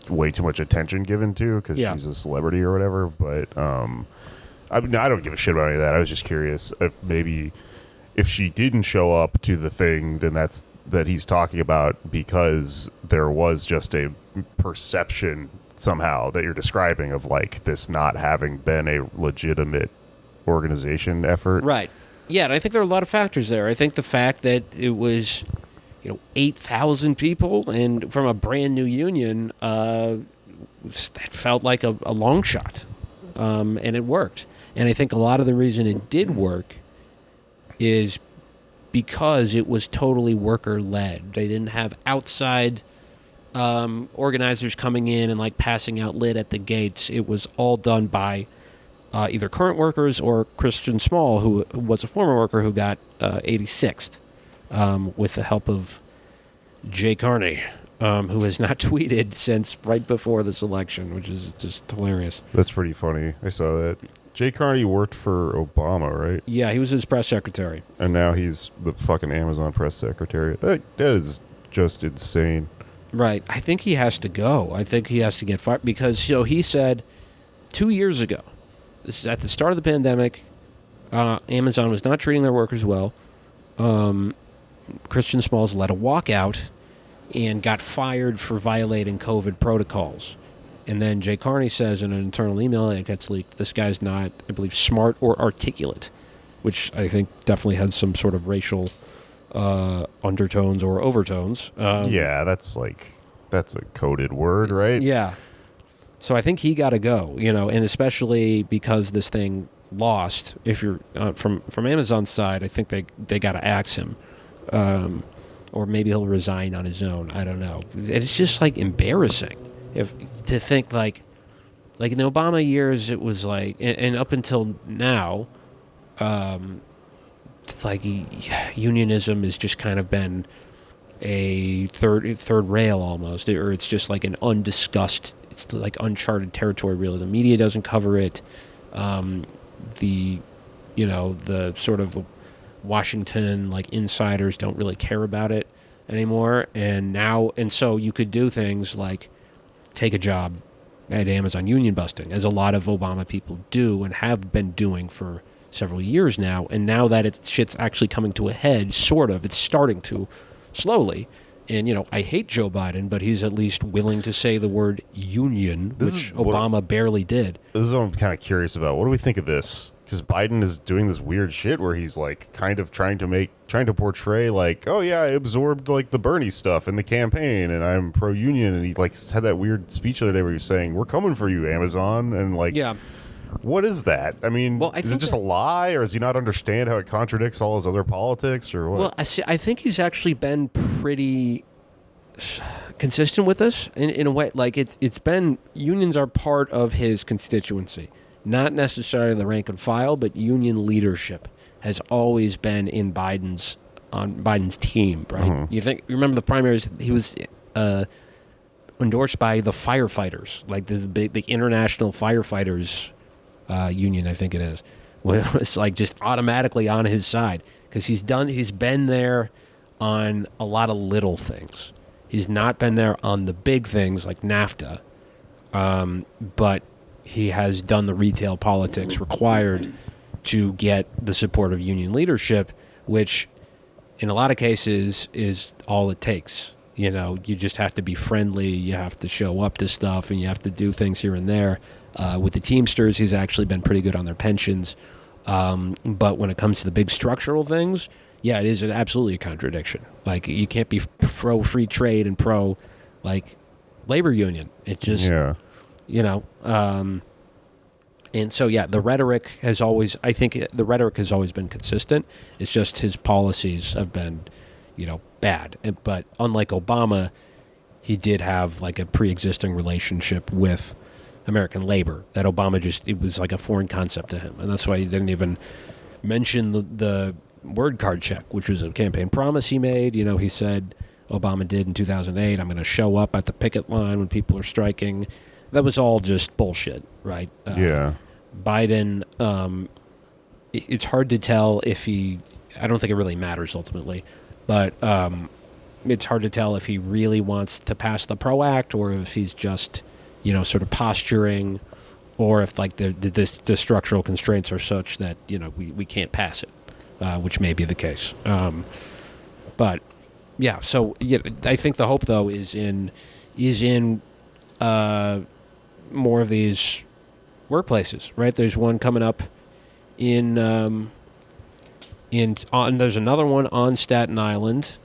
way too much attention given to because she's a celebrity or whatever. But I don't give a shit about any of that. I was just curious if she didn't show up to the thing, then that he's talking about because there was just a perception somehow that you're describing of like this not having been a legitimate organization effort. Right. Yeah, and I think there are a lot of factors there. I think the fact that it was 8,000 people and from a brand new union, that felt like a long shot, and it worked. And I think a lot of the reason it did work is because it was totally worker-led. They didn't have outside organizers coming in and like passing out lit at the gates. It was all done by either current workers or Christian Small, who was a former worker who got 86th with the help of Jay Carney, who has not tweeted since right before this election, which is just hilarious. That's pretty funny. I saw that. Jay Carney worked for Obama, right? Yeah, he was his press secretary. And now he's the fucking Amazon press secretary. That is just insane. Right. I think he has to go. I think he has to get fired because he said 2 years ago, this is at the start of the pandemic, Amazon was not treating their workers well. Christian Smalls led a walkout and got fired for violating COVID protocols. And then Jay Carney says in an internal email that gets leaked, this guy's not, I believe, smart or articulate, which I think definitely had some sort of racial undertones or overtones. Yeah, that's a coded word, right? Yeah. So I think he got to go, and especially because this thing lost. If you're from Amazon's side, I think they got to axe him, or maybe he'll resign on his own. I don't know. It's just like embarrassing to think like in the Obama years, it was like, and up until now, like unionism has just kind of been a third rail almost, or it's just like an undiscussed, it's like uncharted territory really. The media doesn't cover it. The sort of Washington like insiders don't really care about it anymore. And so you could do things like take a job at Amazon union busting, as a lot of Obama people do and have been doing for several years now. And now that shit's actually coming to a head, sort of, it's starting to slowly. And, I hate Joe Biden, but he's at least willing to say the word union, which Obama barely did. This is what I'm kind of curious about. What do we think of this? Because Biden is doing this weird shit where he's like kind of trying to portray like, oh yeah, I absorbed like the Bernie stuff in the campaign and I'm pro-union. And he like had that weird speech the other day where he was saying, we're coming for you, Amazon. And like, yeah. What is that? I mean, is it just a lie, or does he not understand how it contradicts all his other politics, or what? Well, I think he's actually been pretty consistent with us in a way. Like it's been, unions are part of his constituency, not necessarily the rank and file, but union leadership has always been on Biden's team, right? Mm-hmm. You remember the primaries? He was endorsed by the firefighters, like the international firefighters. Union, I think it is. Well, it's like just automatically on his side because he's been there on a lot of little things. He's not been there on the big things like NAFTA, but he has done the retail politics required to get the support of union leadership, which in a lot of cases is all it takes. You just have to be friendly, you have to show up to stuff, and you have to do things here and there. With the Teamsters, he's actually been pretty good on their pensions. But when it comes to the big structural things, yeah, it is absolutely a contradiction. Like, you can't be pro free trade and pro, like, labor union. It just, and so, yeah, the rhetoric has always been consistent. It's just his policies have been, bad. But unlike Obama, he did have, like, a pre-existing relationship with American labor that Obama it was like a foreign concept to him. And that's why he didn't even mention the word card check, which was a campaign promise he made. He said, Obama did in 2008, I'm going to show up at the picket line when people are striking. That was all just bullshit, right? Yeah. Biden, it's hard to tell I don't think it really matters ultimately, but it's hard to tell if he really wants to pass the PRO Act or if he's just sort of posturing, or if like the structural constraints are such that we can't pass it, which may be the case. But yeah, so I think the hope though is in more of these workplaces, right? There's one coming up there's another one on Staten Island.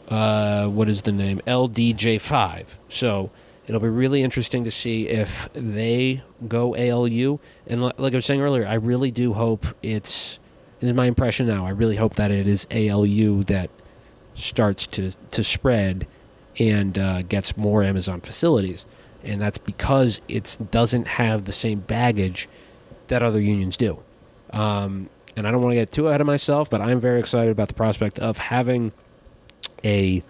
What is the name? LDJ5. So it'll be really interesting to see if they go ALU. And like I was saying earlier, I really do hope this is my impression now, I really hope that it is ALU that starts to spread and gets more Amazon facilities. And that's because it doesn't have the same baggage that other unions do. And I don't want to get too ahead of myself, but I'm very excited about the prospect of having a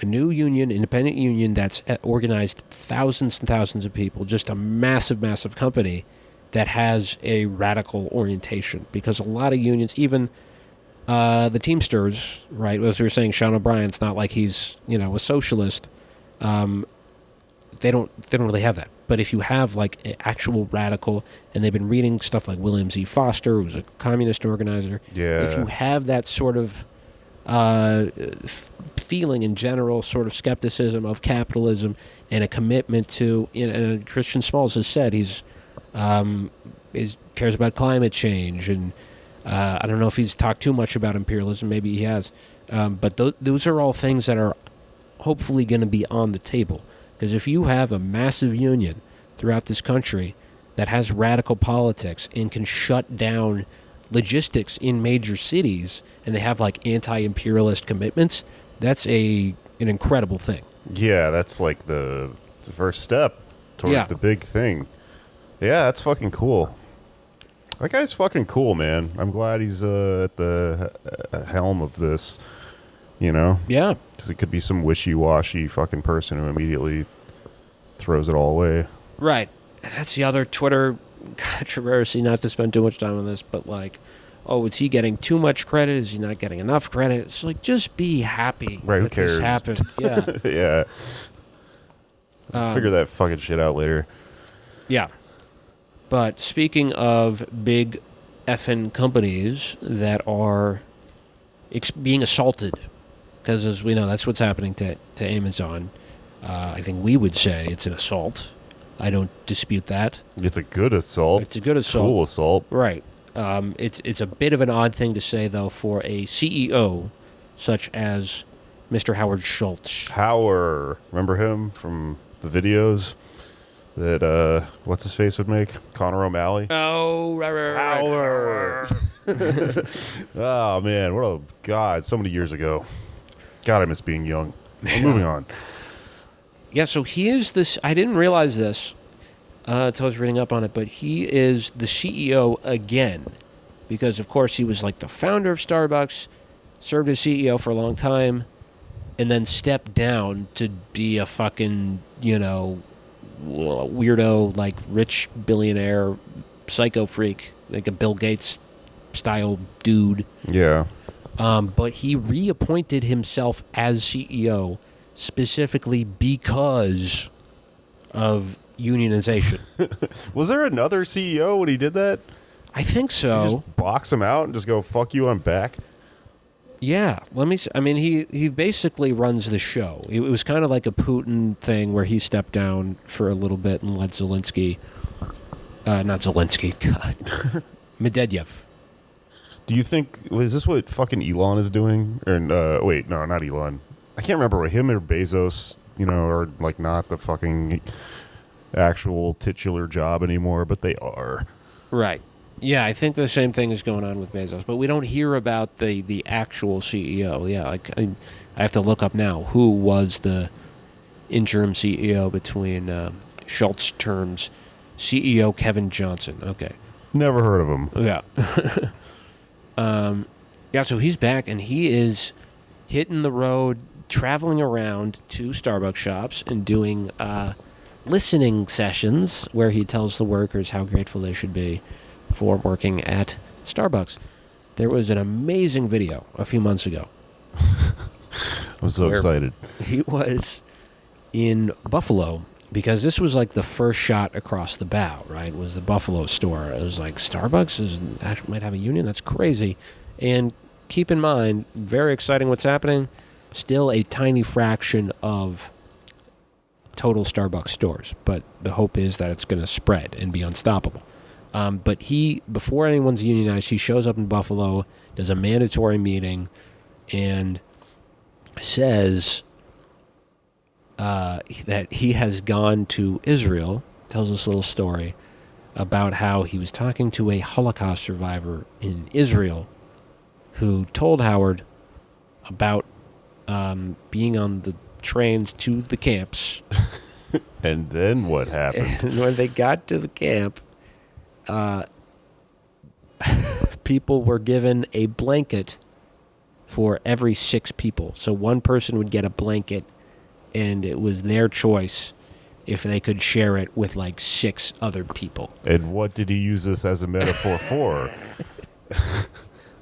new union, independent union that's organized thousands and thousands of people, just a massive, massive company that has a radical orientation. Because a lot of unions, even the Teamsters, right, as we were saying, Sean O'Brien's not like he's, a socialist. They don't really have that. But if you have like an actual radical, and they've been reading stuff like William Z. Foster, who was a communist organizer, yeah. If you have that sort of feeling in general, sort of skepticism of capitalism, and a commitment to. And Christian Smalls has said he's cares about climate change, and I don't know if he's talked too much about imperialism. Maybe he has, but those are all things that are hopefully going to be on the table. Because if you have a massive union throughout this country that has radical politics and can shut down logistics in major cities, and they have like anti-imperialist commitments, that's an incredible thing. Yeah, that's like the first step toward the big thing. Yeah, that's fucking cool. That guy's fucking cool, man. I'm glad he's at the helm of this, you know? Yeah. Because it could be some wishy-washy fucking person who immediately throws it all away. Right. That's the other Twitter controversy, not to spend too much time on this, but like, oh, is he getting too much credit? Is he not getting enough credit? It's like, just be happy. Right, who that this cares? happened. Yeah. Yeah. Figure that fucking shit out later. Yeah. But speaking of big effing companies that are being assaulted, because as we know, that's what's happening to Amazon. I think we would say it's an assault. I don't dispute that. It's a good assault. It's a good assault. Cool assault. Right. It's a bit of an odd thing to say, though, for a CEO such as Mr. Howard Schultz. Howard. Remember him from the videos that, what's his face would make? Conor O'Malley? Oh, right. Howard. Oh, man. What a God. So many years ago. God, I miss being young. Well, moving on. Yeah, so he is this. I didn't realize this until I was reading up on it, but he is the CEO again because, of course, he was like the founder of Starbucks, served as CEO for a long time, and then stepped down to be a fucking, weirdo, like rich billionaire psycho freak, like a Bill Gates style dude. Yeah. But he reappointed himself as CEO specifically because of unionization. Was there another CEO when he did that? I think so. You just box him out and just go, fuck you, I'm back? Yeah. Let me see. I mean, he basically runs the show. It was kind of like a Putin thing where he stepped down for a little bit and let Zelensky, not Zelensky, God, Medvedev. Do you think, is this what fucking Elon is doing? Or, wait, no, not Elon. I can't remember what him or Bezos, are like not the fucking actual titular job anymore, but they are. Right. Yeah, I think the same thing is going on with Bezos, but we don't hear about the actual CEO. Yeah, I have to look up now who was the interim CEO between Schultz terms. CEO Kevin Johnson. Okay. Never heard of him. Yeah. Yeah, so he's back, and he is hitting the road, traveling around to Starbucks shops and doing listening sessions where he tells the workers how grateful they should be for working at Starbucks. There was an amazing video a few months ago. I'm so excited. He was in Buffalo because this was like the first shot across the bow, right? Was the Buffalo store. It was like, Starbucks might have a union? That's crazy. And keep in mind, very exciting what's happening, still a tiny fraction of total Starbucks stores. But the hope is that it's going to spread and be unstoppable. But before anyone's unionized, he shows up in Buffalo, does a mandatory meeting, and says that he has gone to Israel, tells this little story about how he was talking to a Holocaust survivor in Israel who told Howard about being on the trains to the camps. And then what happened? And when they got to the camp, people were given a blanket for every 6 people. So one person would get a blanket, and it was their choice if they could share it with like 6 other people. And what did he use this as a metaphor for?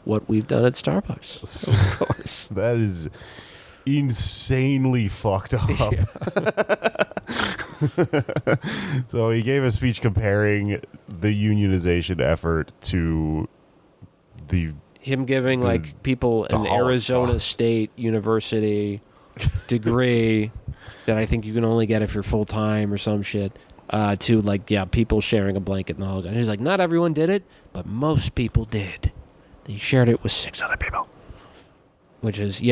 What we've done at Starbucks, of course. That is insanely fucked up. Yeah. So he gave a speech comparing the unionization effort to the him giving like people an Arizona Holocaust. State University degree that I think you can only get if you're full time or some shit. To like people sharing a blanket in the Holocaust. He's like, not everyone did it, but most people did. They shared it with 6 other people, which is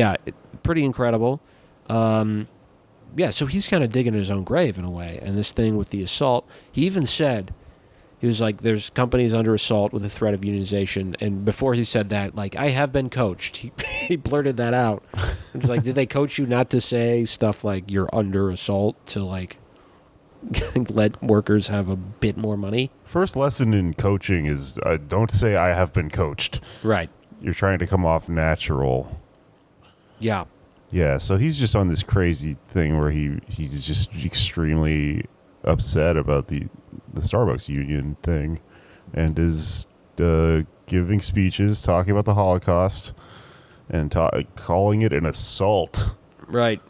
pretty incredible. So he's kind of digging his own grave in a way. And this thing with the assault, he even said, he was like, there's companies under assault with the threat of unionization. And before he said that, like, I have been coached. He blurted that out. He was like, did they coach you not to say stuff like you're under assault to like let workers have a bit more money? First lesson in coaching is don't say I have been coached. Right. You're trying to come off natural. Yeah. Yeah, so he's just on this crazy thing where he's just extremely upset about the Starbucks union thing and is giving speeches talking about the Holocaust and calling it an assault. Right.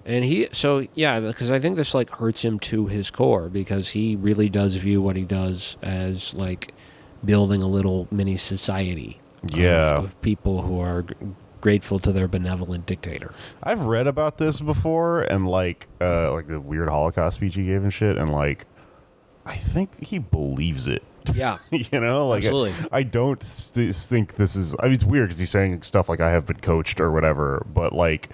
And because I think this like hurts him to his core because he really does view what he does as like building a little mini society of people who are grateful to their benevolent dictator. I've read about this before and like the weird Holocaust speech he gave and shit, and like I think he believes it. Yeah. You know, like absolutely. I don't think this is. I mean, it's weird because he's saying stuff like I have been coached or whatever, but like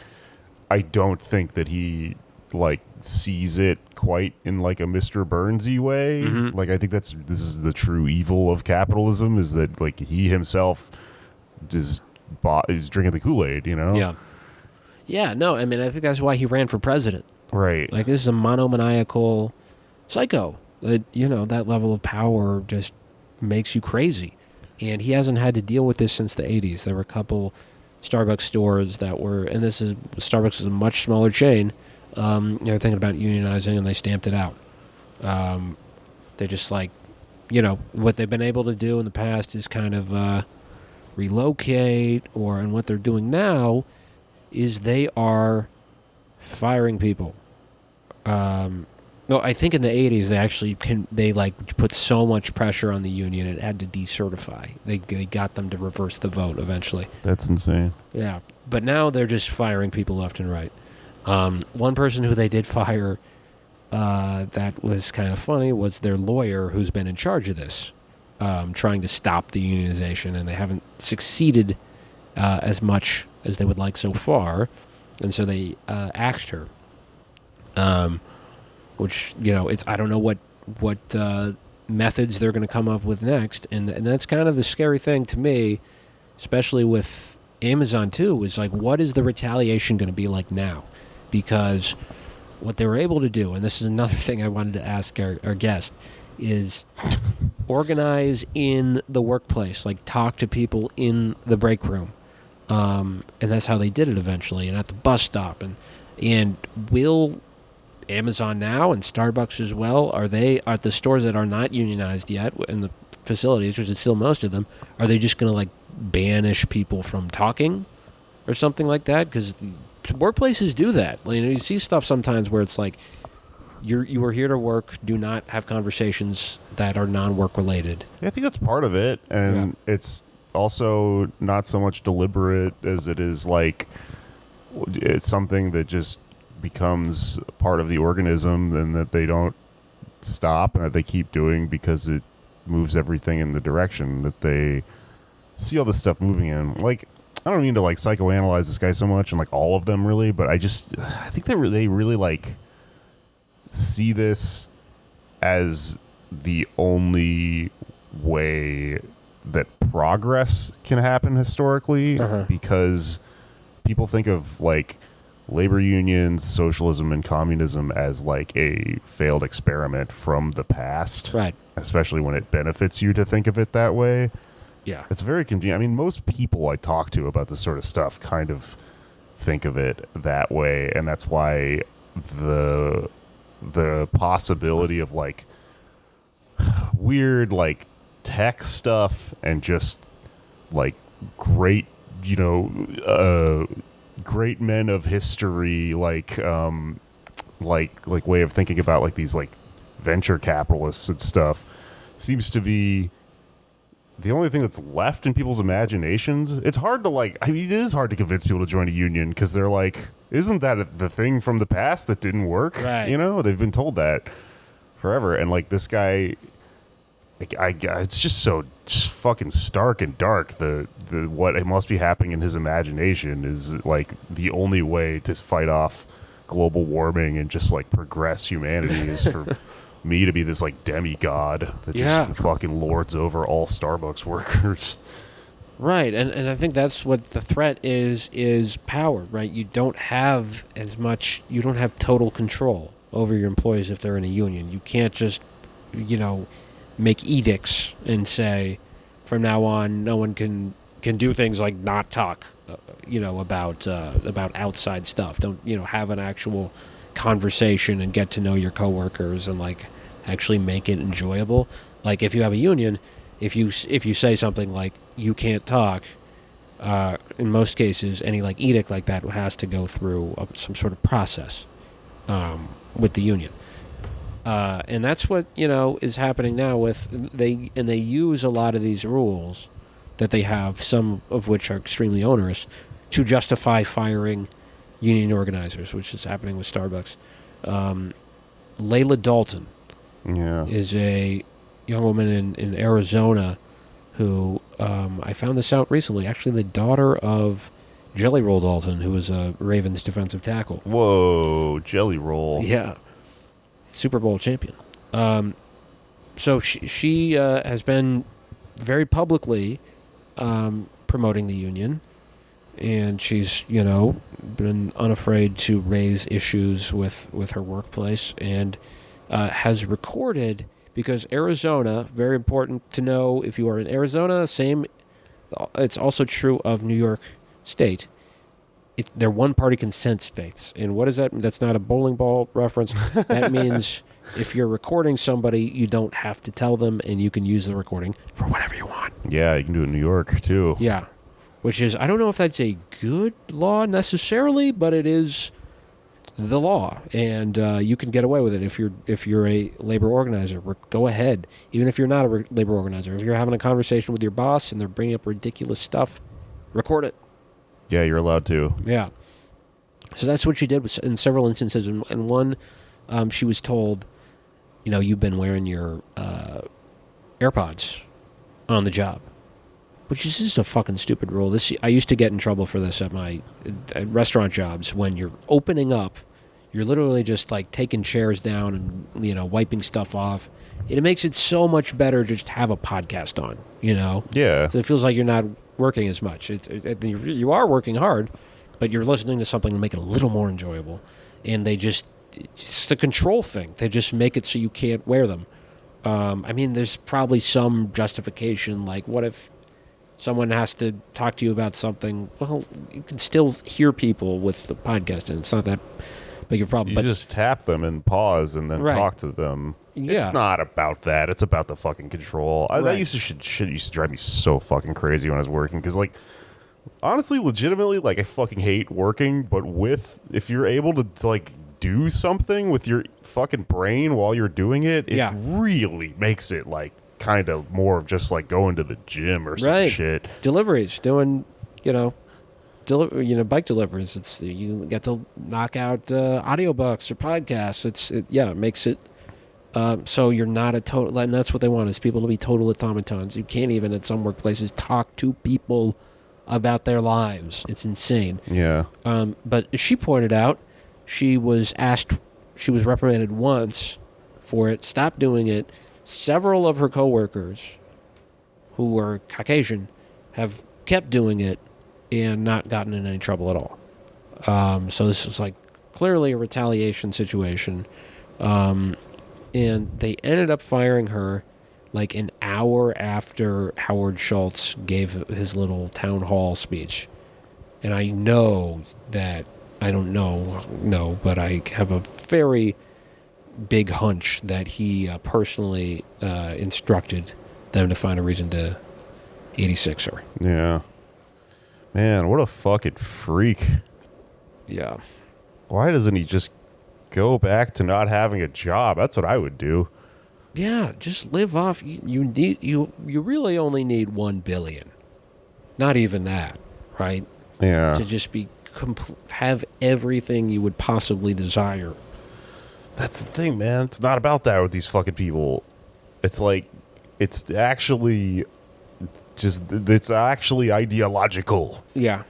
I don't think that he like sees it quite in like a Mr. Burnsy way. Mm-hmm. Like I think this is the true evil of capitalism, is that like he himself is drinking the Kool-Aid, you know? Yeah. Yeah, no, I mean, I think that's why he ran for president. Right. Like, this is a monomaniacal psycho. That, you know, that level of power just makes you crazy. And he hasn't had to deal with this since the 80s. There were a couple Starbucks stores that were, and Starbucks is a much smaller chain. They were thinking about unionizing, and they stamped it out. They're just like, you know, what they've been able to do in the past is kind of relocate, and what they're doing now is they are firing people. No, I think in the 80s they actually put so much pressure on the union it had to decertify. They got them to reverse the vote eventually. That's insane. Yeah, but now they're just firing people left and right. One person who they did fire that was kind of funny was their lawyer who's been in charge of this, trying to stop the unionization, and they haven't succeeded as much as they would like so far, and so they axed her. Which, you know, I don't know what methods they're going to come up with next, and that's kind of the scary thing to me, especially with Amazon too, is like, what is the retaliation going to be like now? Because what they were able to do, and this is another thing I wanted to ask our guest, is organize in the workplace, like talk to people in the break room, and that's how they did it eventually, and at the bus stop, and will Amazon now and Starbucks as well, are they at the stores that are not unionized yet in the facilities, which is still most of them, are they just going to like banish people from talking or something like that? Because workplaces do that. You know, you see stuff sometimes where it's like, you are here to work, do not have conversations that are non-work related. Yeah, I think that's part of it, and it's also not so much deliberate as it is like it's something that just becomes part of the organism, and that they don't stop and that they keep doing because it moves everything in the direction that they see all this stuff moving in. Like, I don't mean to like psychoanalyze this guy so much, and like all of them really, but I think they really like see this as the only way that progress can happen historically, because people think of like labor unions, socialism, and communism as like a failed experiment from the past, Right. especially when it benefits you to think of it that way. Yeah. It's very convenient. I mean, most people I talk to about this sort of stuff kind of think of it that way, and that's why the possibility of like weird like tech stuff and just like great, you know, great men of history, like way of thinking about like these like venture capitalists and stuff, seems to be the only thing that's left in people's imaginations. It's hard to like. I mean, it is hard to convince people to join a union because they're like, "Isn't that the thing from the past that didn't work?" Right. You know, they've been told that forever, and like this guy, it's just so fucking stark and dark. The what it must be happening in his imagination is like the only way to fight off global warming and just like progress humanity is for me to be this like demigod that just fucking lords over all Starbucks workers. Right, and I think that's what the threat is power, right? You don't have total control over your employees if they're in a union. You can't just, make edicts and say, from now on, no one can do things like not talk, about outside stuff. Don't, have an actual conversation and get to know your coworkers and like actually make it enjoyable. Like if you have a union, if you say something like you can't talk, in most cases, any like edict like that has to go through some sort of process with the union. And that's what is happening now with they use a lot of these rules that they have, some of which are extremely onerous, to justify firing union organizers, which is happening with Starbucks. Layla Dalton is a young woman in Arizona who I found this out recently. Actually, the daughter of Jelly Roll Dalton, who was a Ravens defensive tackle. Whoa, Jelly Roll. Yeah. Super Bowl champion. So she has been very publicly promoting the union, and she's been unafraid to raise issues with her workplace, and has recorded, because Arizona, very important to know if you are in Arizona, it's also true of New York State. They're one-party consent states. And what is that? That's not a bowling ball reference. That means if you're recording somebody, you don't have to tell them, and you can use the recording for whatever you want. Yeah, you can do it in New York, too. Yeah, which is, I don't know if that's a good law necessarily, but it is the law, and you can get away with it if you're a labor organizer. Go ahead. Even if you're not a labor organizer. If you're having a conversation with your boss and they're bringing up ridiculous stuff, record it. Yeah, you're allowed to. Yeah. So that's what she did in several instances. And one, she was told, you've been wearing your AirPods on the job, which is just a fucking stupid rule. I used to get in trouble for this at my restaurant jobs. When you're opening up, you're literally just like taking chairs down and, wiping stuff off. It makes it so much better to just have a podcast on, Yeah. So it feels like you're not working as much. You are working hard, but you're listening to something to make it a little more enjoyable. And it's a control thing. They just make it so you can't wear them. There's probably some justification, like what if someone has to talk to you about something? Well, you can still hear people with the podcast, and it's not that big of a problem. You just tap them and pause and then talk to them. Yeah. It's not about that. It's about the fucking control. That used to drive me so fucking crazy when I was working, because like honestly, legitimately, like I fucking hate working, but if you're able to like do something with your fucking brain while you're doing it, it really makes it like kind of more of just like going to the gym or some shit. Deliveries, doing bike deliveries. You get to knock out audiobooks or podcasts. It makes it so you're not a total, and that's what they want, is people to be total automatons. You can't even at some workplaces talk to people about their lives. It's insane. Yeah. But as she pointed out, she was reprimanded once for it, stopped doing it. Several of her coworkers who were Caucasian have kept doing it and not gotten in any trouble at all. So this is like clearly a retaliation situation. And they ended up firing her like an hour after Howard Schultz gave his little town hall speech. And I know that, I don't know, but I have a very big hunch that he personally instructed them to find a reason to 86 her. Yeah. Man, what a fucking freak. Yeah. Why doesn't he just go back to not having a job? That's what I would do. Yeah, just live off. You really only need 1 billion. Not even that, right? Yeah. To just be have everything you would possibly desire. That's the thing, man. It's not about that with these fucking people. It's like, it's actually ideological. Yeah.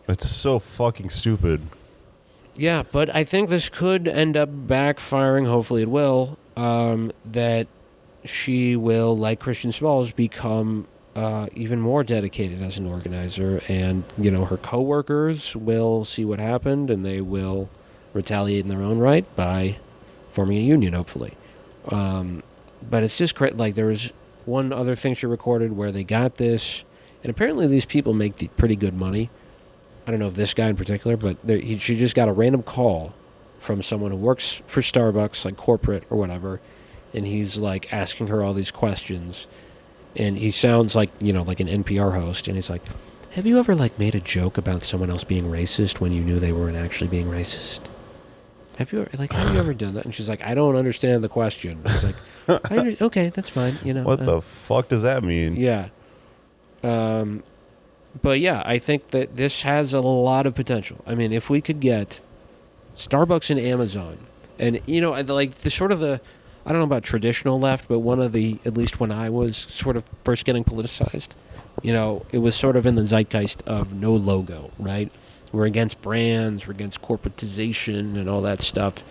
It's so fucking stupid. Yeah, but I think this could end up backfiring. Hopefully it will. That she will, like Christian Smalls, become even more dedicated as an organizer. And, her coworkers will see what happened, and they will retaliate in their own right by forming a union, hopefully. But it's just great. Like, there was one other thing she recorded where they got this, and apparently these people make pretty good money. I don't know if this guy in particular, but she just got a random call from someone who works for Starbucks, like corporate or whatever, and he's like asking her all these questions, and he sounds like, like an NPR host, and he's like, have you ever like made a joke about someone else being racist when you knew they weren't actually being racist? Have you ever done that? And she's like, I don't understand the question. He's like, okay, that's fine. What the fuck does that mean? Yeah. But yeah, I think that this has a lot of potential. I mean, if we could get Starbucks and Amazon, and like I don't know about traditional left, but one of the, at least when I was sort of first getting politicized, it was sort of in the zeitgeist of no logo, right? We're against brands, we're against corporatization and all that stuff.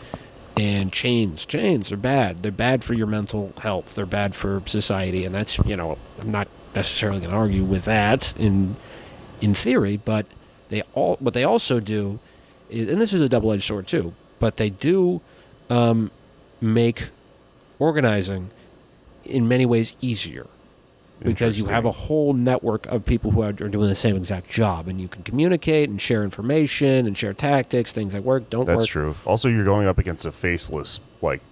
And chains are bad. They're bad for your mental health. They're bad for society. And that's, I'm not necessarily going to argue with that in theory, but what they also do is, and this is a double-edged sword too, but they do make organizing in many ways easier. Because you have a whole network of people who are doing the same exact job, and you can communicate and share information and share tactics, things that work, don't work. That's true. Also, you're going up against a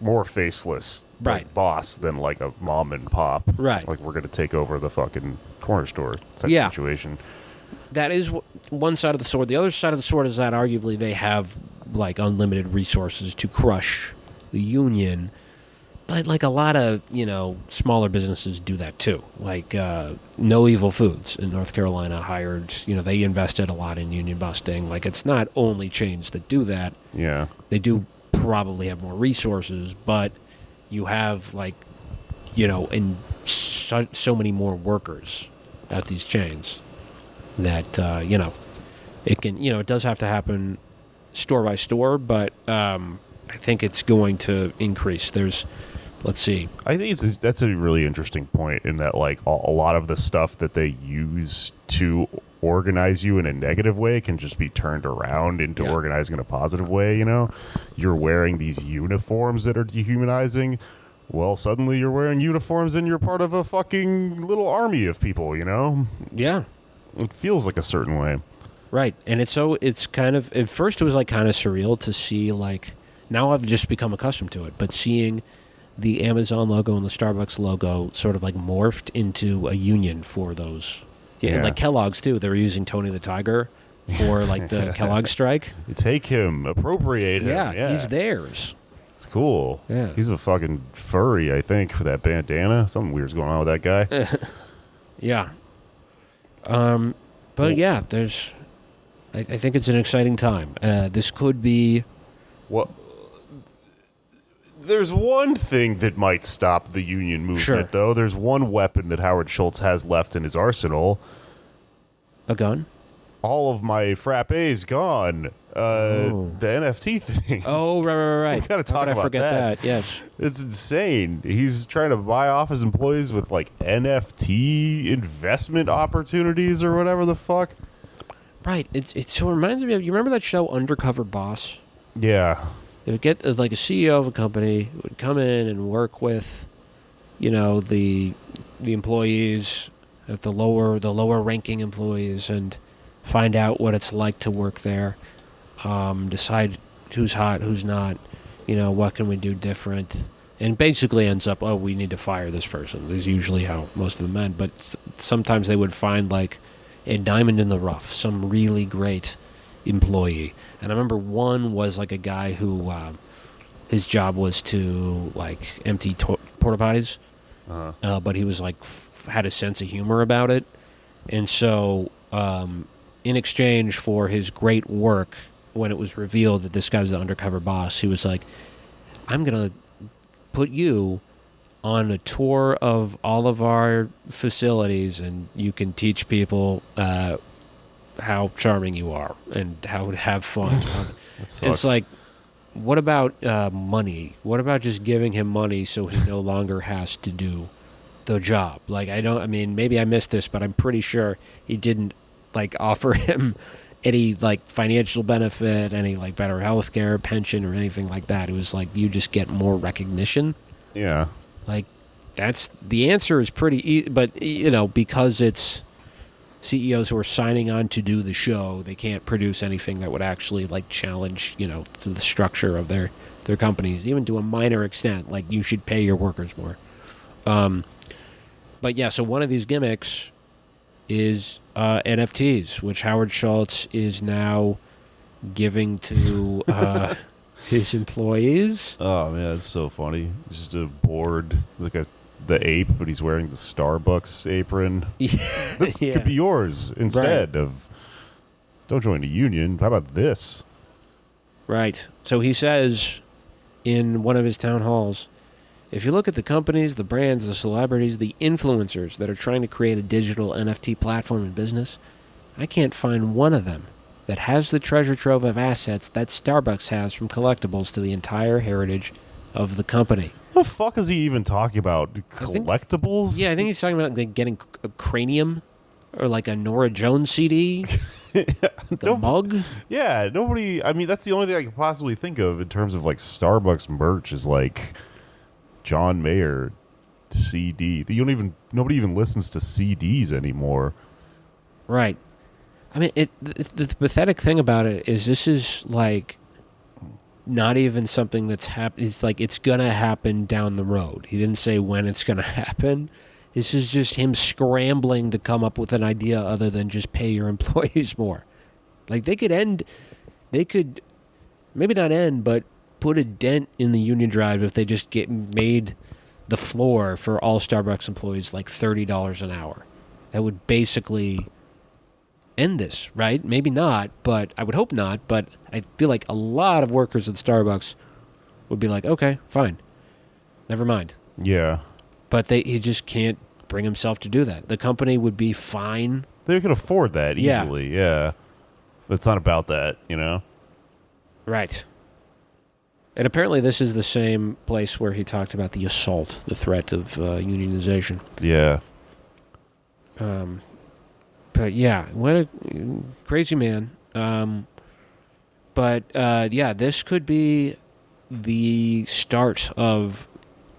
more faceless Right. boss than like a mom and pop. Right. Like, we're going to take over the fucking corner store type situation. That is one side of the sword. The other side of the sword is that arguably they have like unlimited resources to crush the union. But like a lot of, smaller businesses do that too. Like No Evil Foods in North Carolina hired, they invested a lot in union busting. Like, it's not only chains that do that. Yeah. They do probably have more resources, but you have like, and so many more workers at these chains that, it can, it does have to happen store by store, but I think it's going to increase. Let's see. I think that's a really interesting point in that, like, a lot of the stuff that they use to organize you in a negative way can just be turned around into organizing in a positive way, You're wearing these uniforms that are dehumanizing. Well, suddenly you're wearing uniforms and you're part of a fucking little army of people, Yeah. It feels like a certain way. Right. And it's kind of, at first it was like kind of surreal to see, like, now I've just become accustomed to it, but seeing the Amazon logo and the Starbucks logo sort of like morphed into a union for those. Yeah. Like Kellogg's too. They were using Tony the Tiger for like the Kellogg strike. You take him, appropriate him. Yeah, he's theirs. It's cool. Yeah. He's a fucking furry, I think, for that bandana. Something weird's going on with that guy. Yeah. But yeah, I think it's an exciting time. This could be... Well, there's one thing that might stop the union movement, though. There's one weapon that Howard Schultz has left in his arsenal. A gun? All of my frappes gone. The NFT thing. Oh, right. We gotta talk How could about I forget that? Yes. It's insane. He's trying to buy off his employees with, like, NFT investment opportunities or whatever the fuck. Right. It so reminds me of, you remember that show Undercover Boss? Yeah. They would get like a CEO of a company who would come in and work with, the employees at the lower ranking employees and find out what it's like to work there, decide who's hot, who's not, what can we do different, and basically ends up, we need to fire this person. This is usually how most of them end, but sometimes they would find like a diamond in the rough, some really great employee. And I remember one was like a guy who his job was to like empty porta potties, but he was like had a sense of humor about it, and so in exchange for his great work, when it was revealed that this guy's the undercover boss, he was like, "I'm gonna put you on a tour of all of our facilities, and you can teach people how charming you are and how to have fun." It's like, what about money? What about just giving him money so he no longer has to do the job? Like, I mean, maybe I missed this, but I'm pretty sure he didn't like offer him any like financial benefit, any like better health care, pension, or anything like that. It was like, you just get more recognition. Yeah. Like, that's the answer is pretty but because it's CEOs who are signing on to do the show, they can't produce anything that would actually like challenge the structure of their companies, even to a minor extent. Like, you should pay your workers more. But yeah, so one of these gimmicks is NFTs, which Howard Schultz is now giving to his employees. Oh man, it's so funny. Just a board, like the ape, but he's wearing the Starbucks apron. This could be yours instead of. Don't join the union. How about this? Right. So he says in one of his town halls, if you look at the companies, the brands, the celebrities, the influencers that are trying to create a digital NFT platform in business, I can't find one of them that has the treasure trove of assets that Starbucks has, from collectibles to the entire heritage of the company. The fuck is he even talking about? Collectibles? I think he's talking about like getting a cranium or like a Nora Jones CD. The mug? Yeah, nobody. I mean, that's the only thing I could possibly think of in terms of like Starbucks merch is like John Mayer CD. Nobody even listens to CDs anymore. Right. I mean, the pathetic thing about it is this is like not even something that's happened. It's like it's gonna happen down the road. He didn't say when it's gonna happen. This is just him scrambling to come up with an idea other than just pay your employees more. Like, they could maybe not end, but put a dent in the union drive if they just made the floor for all Starbucks employees like $30 an hour. That would basically end this, right? Maybe not, but I would hope not. But I feel like a lot of workers at Starbucks would be like, okay, fine, never mind. Yeah. But he just can't bring himself to do that. The company would be fine. They could afford that easily, yeah. But it's not about that, Right. And apparently this is the same place where he talked about the assault, the threat of unionization. Yeah. But yeah, what a crazy man. But this could be the start of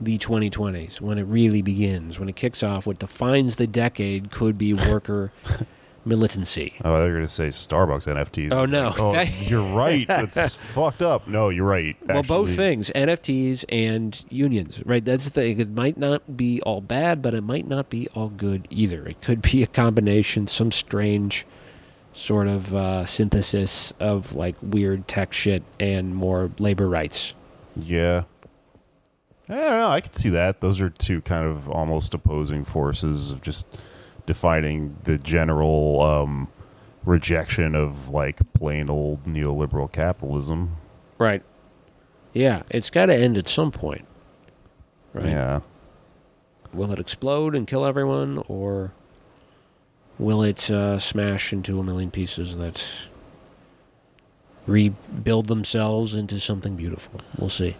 the 2020s, when it really begins, when it kicks off. What defines the decade could be worker militancy. Oh, they're going to say Starbucks NFTs. Oh, no. Like, oh, you're right. That's fucked up. No, you're right. Well, both things, NFTs and unions, right? That's the thing. It might not be all bad, but it might not be all good either. It could be a combination, some strange sort of synthesis of like weird tech shit and more labor rights. Yeah. I don't know. I could see that. Those are two kind of almost opposing forces of just defining the general rejection of like plain old neoliberal capitalism. Right. Yeah, it's got to end at some point. Right. Yeah. Will it explode and kill everyone, or will it smash into a million pieces that rebuild themselves into something beautiful? We'll see.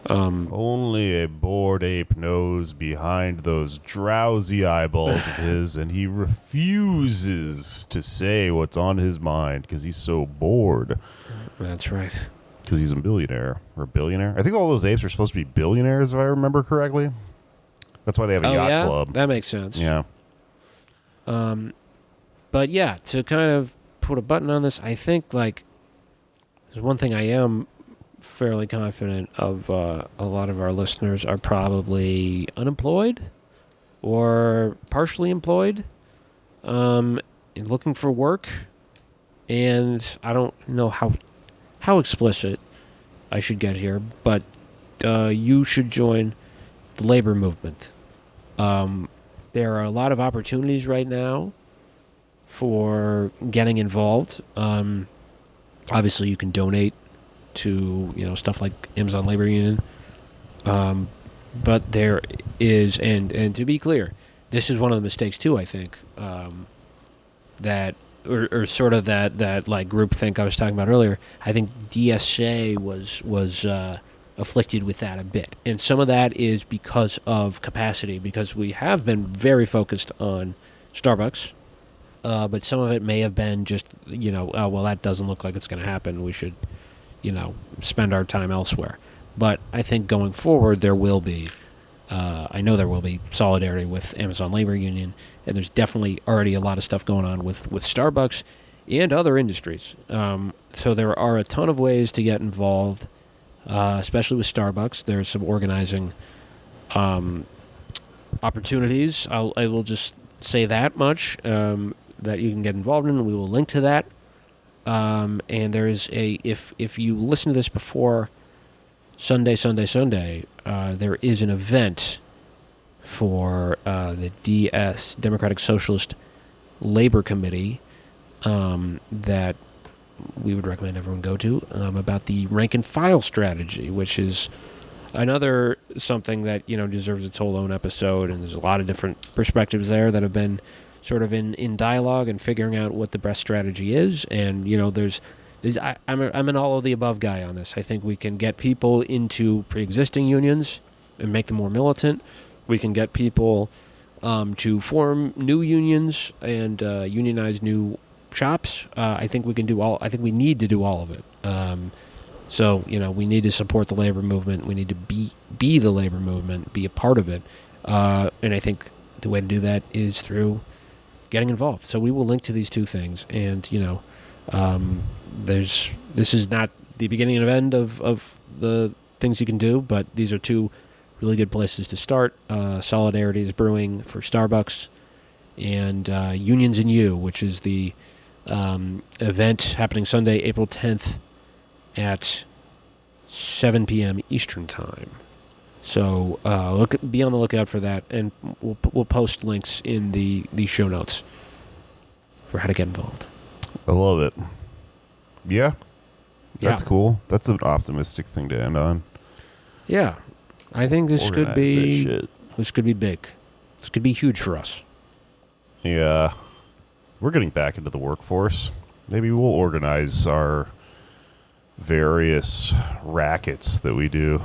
Only a bored ape knows behind those drowsy eyeballs of his, and he refuses to say what's on his mind because he's so bored. That's right. Because he's a billionaire or billionaire. I think all those apes are supposed to be billionaires, if I remember correctly. That's why they have a yacht club. That makes sense. Yeah. But yeah, to kind of put a button on this, I think like there's one thing I am fairly confident of. A lot of our listeners are probably unemployed or partially employed, and looking for work. And I don't know how explicit I should get here, but you should join the labor movement. There are a lot of opportunities right now for getting involved. Obviously, you can donate to stuff like Amazon Labor Union. But there is, and to be clear, this is one of the mistakes too. I think that, or sort of that like groupthink I was talking about earlier. I think DSA was afflicted with that a bit, and some of that is because of capacity, because we have been very focused on Starbucks, but some of it may have been just oh, well, that doesn't look like it's going to happen. We should spend our time elsewhere. But I think going forward there will be, I know there will be solidarity with Amazon Labor Union, and there's definitely already a lot of stuff going on with Starbucks and other industries. So there are a ton of ways to get involved, especially with Starbucks. There's some organizing opportunities. I will just say that much, that you can get involved in, and we will link to that. And there is if you listen to this before Sunday, there is an event for the DS, Democratic Socialist Labor Committee, that we would recommend everyone go to, about the rank and file strategy, which is another something that deserves its whole own episode, and there's a lot of different perspectives there that have been sort of in dialogue and figuring out what the best strategy is. And I'm an all of the above guy on this. I think we can get people into pre-existing unions and make them more militant. We can get people to form new unions and unionize new shops. I think we can do all. I think we need to do all of it. So we need to support the labor movement. We need to be the labor movement, be a part of it. And I think the way to do that is through getting involved. So we will link to these two things, and this is not the beginning and end of the things you can do, but these are two really good places to start. Solidarity is brewing for Starbucks, and Unions in You, which is the event happening Sunday, April 10th at 7 p.m. Eastern Time. So be on the lookout for that, and we'll post links in the show notes for how to get involved. I love it. Yeah. That's cool. That's an optimistic thing to end on. Yeah. I think this Organize could be that shit. This could be big. This could be huge for us. Yeah. We're getting back into the workforce. Maybe we'll organize our various rackets that we do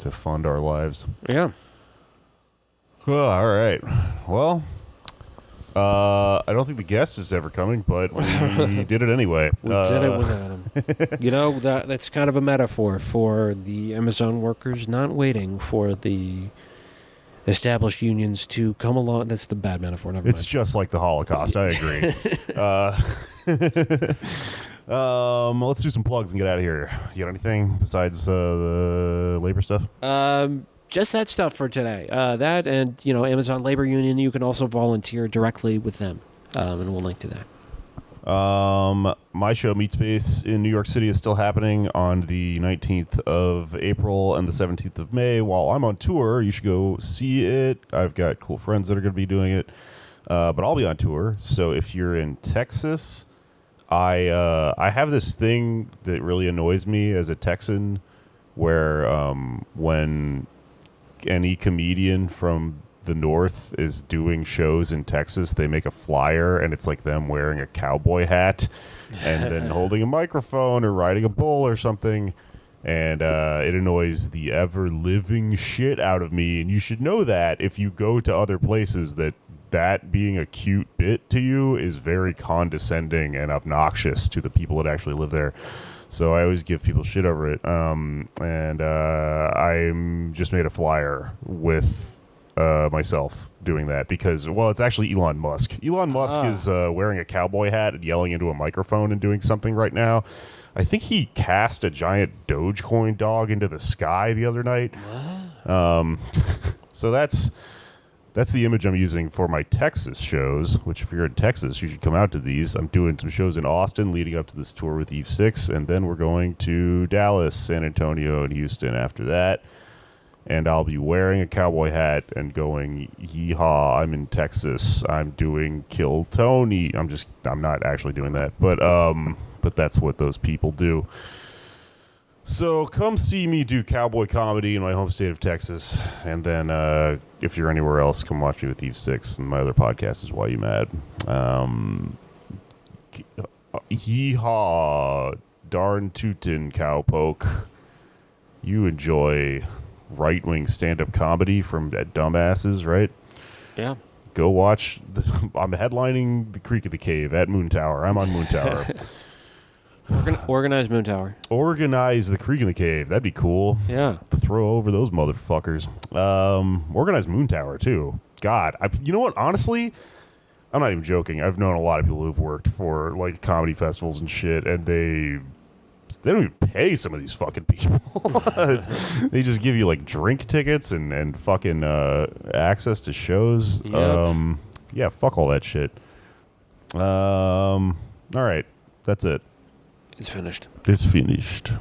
to fund our lives. Yeah. Oh, all right. Well, I don't think the guest is ever coming, but we did it anyway. We did it without him. That's kind of a metaphor for the Amazon workers not waiting for the established unions to come along. That's the bad metaphor. Never It's mind. just like the Holocaust. I agree. Let's do some plugs and get out of here. You got anything besides the labor stuff? Just that stuff for today. That and, Amazon Labor Union, you can also volunteer directly with them. And we'll link to that. My show, Meat Space, in New York City is still happening on the 19th of April and the 17th of May. While I'm on tour, you should go see it. I've got cool friends that are going to be doing it. But I'll be on tour. So if you're in Texas, I have this thing that really annoys me as a Texan where when any comedian from the North is doing shows in Texas, they make a flyer and it's like them wearing a cowboy hat and then holding a microphone or riding a bull or something. And it annoys the ever-living shit out of me. And you should know that if you go to other places, that being a cute bit to you is very condescending and obnoxious to the people that actually live there. So I always give people shit over it. And I just made a flyer with myself doing that because, well, it's actually Elon Musk. Elon Musk is wearing a cowboy hat and yelling into a microphone and doing something right now. I think he cast a giant Dogecoin dog into the sky the other night. So that's That's the image I'm using for my Texas shows, which if you're in Texas, you should come out to these. I'm doing some shows in Austin leading up to this tour with Eve 6, and then we're going to Dallas, San Antonio, and Houston after that. And I'll be wearing a cowboy hat and going, yeehaw, I'm in Texas. I'm doing Kill Tony. I'm not actually doing that, but that's what those people do. So come see me do cowboy comedy in my home state of Texas. And then if you're anywhere else, come watch me with Eve 6. And my other podcast is Why You Mad. Yeehaw, darn tootin' cowpoke. You enjoy right-wing stand-up comedy from dumbasses, right? Yeah. Go watch. I'm headlining the Creek of the Cave at Moon Tower. I'm on Moon Tower. Organize Moon Tower. Organize the Creek in the Cave. That'd be cool. Yeah. To throw over those motherfuckers. Organize Moon Tower, too. God. You know what? Honestly, I'm not even joking. I've known a lot of people who've worked for, like, comedy festivals and shit, and they don't even pay some of these fucking people. They just give you, like, drink tickets and fucking access to shows. Yep. Yeah, fuck all that shit. All right. That's it. It's finished. It's finished.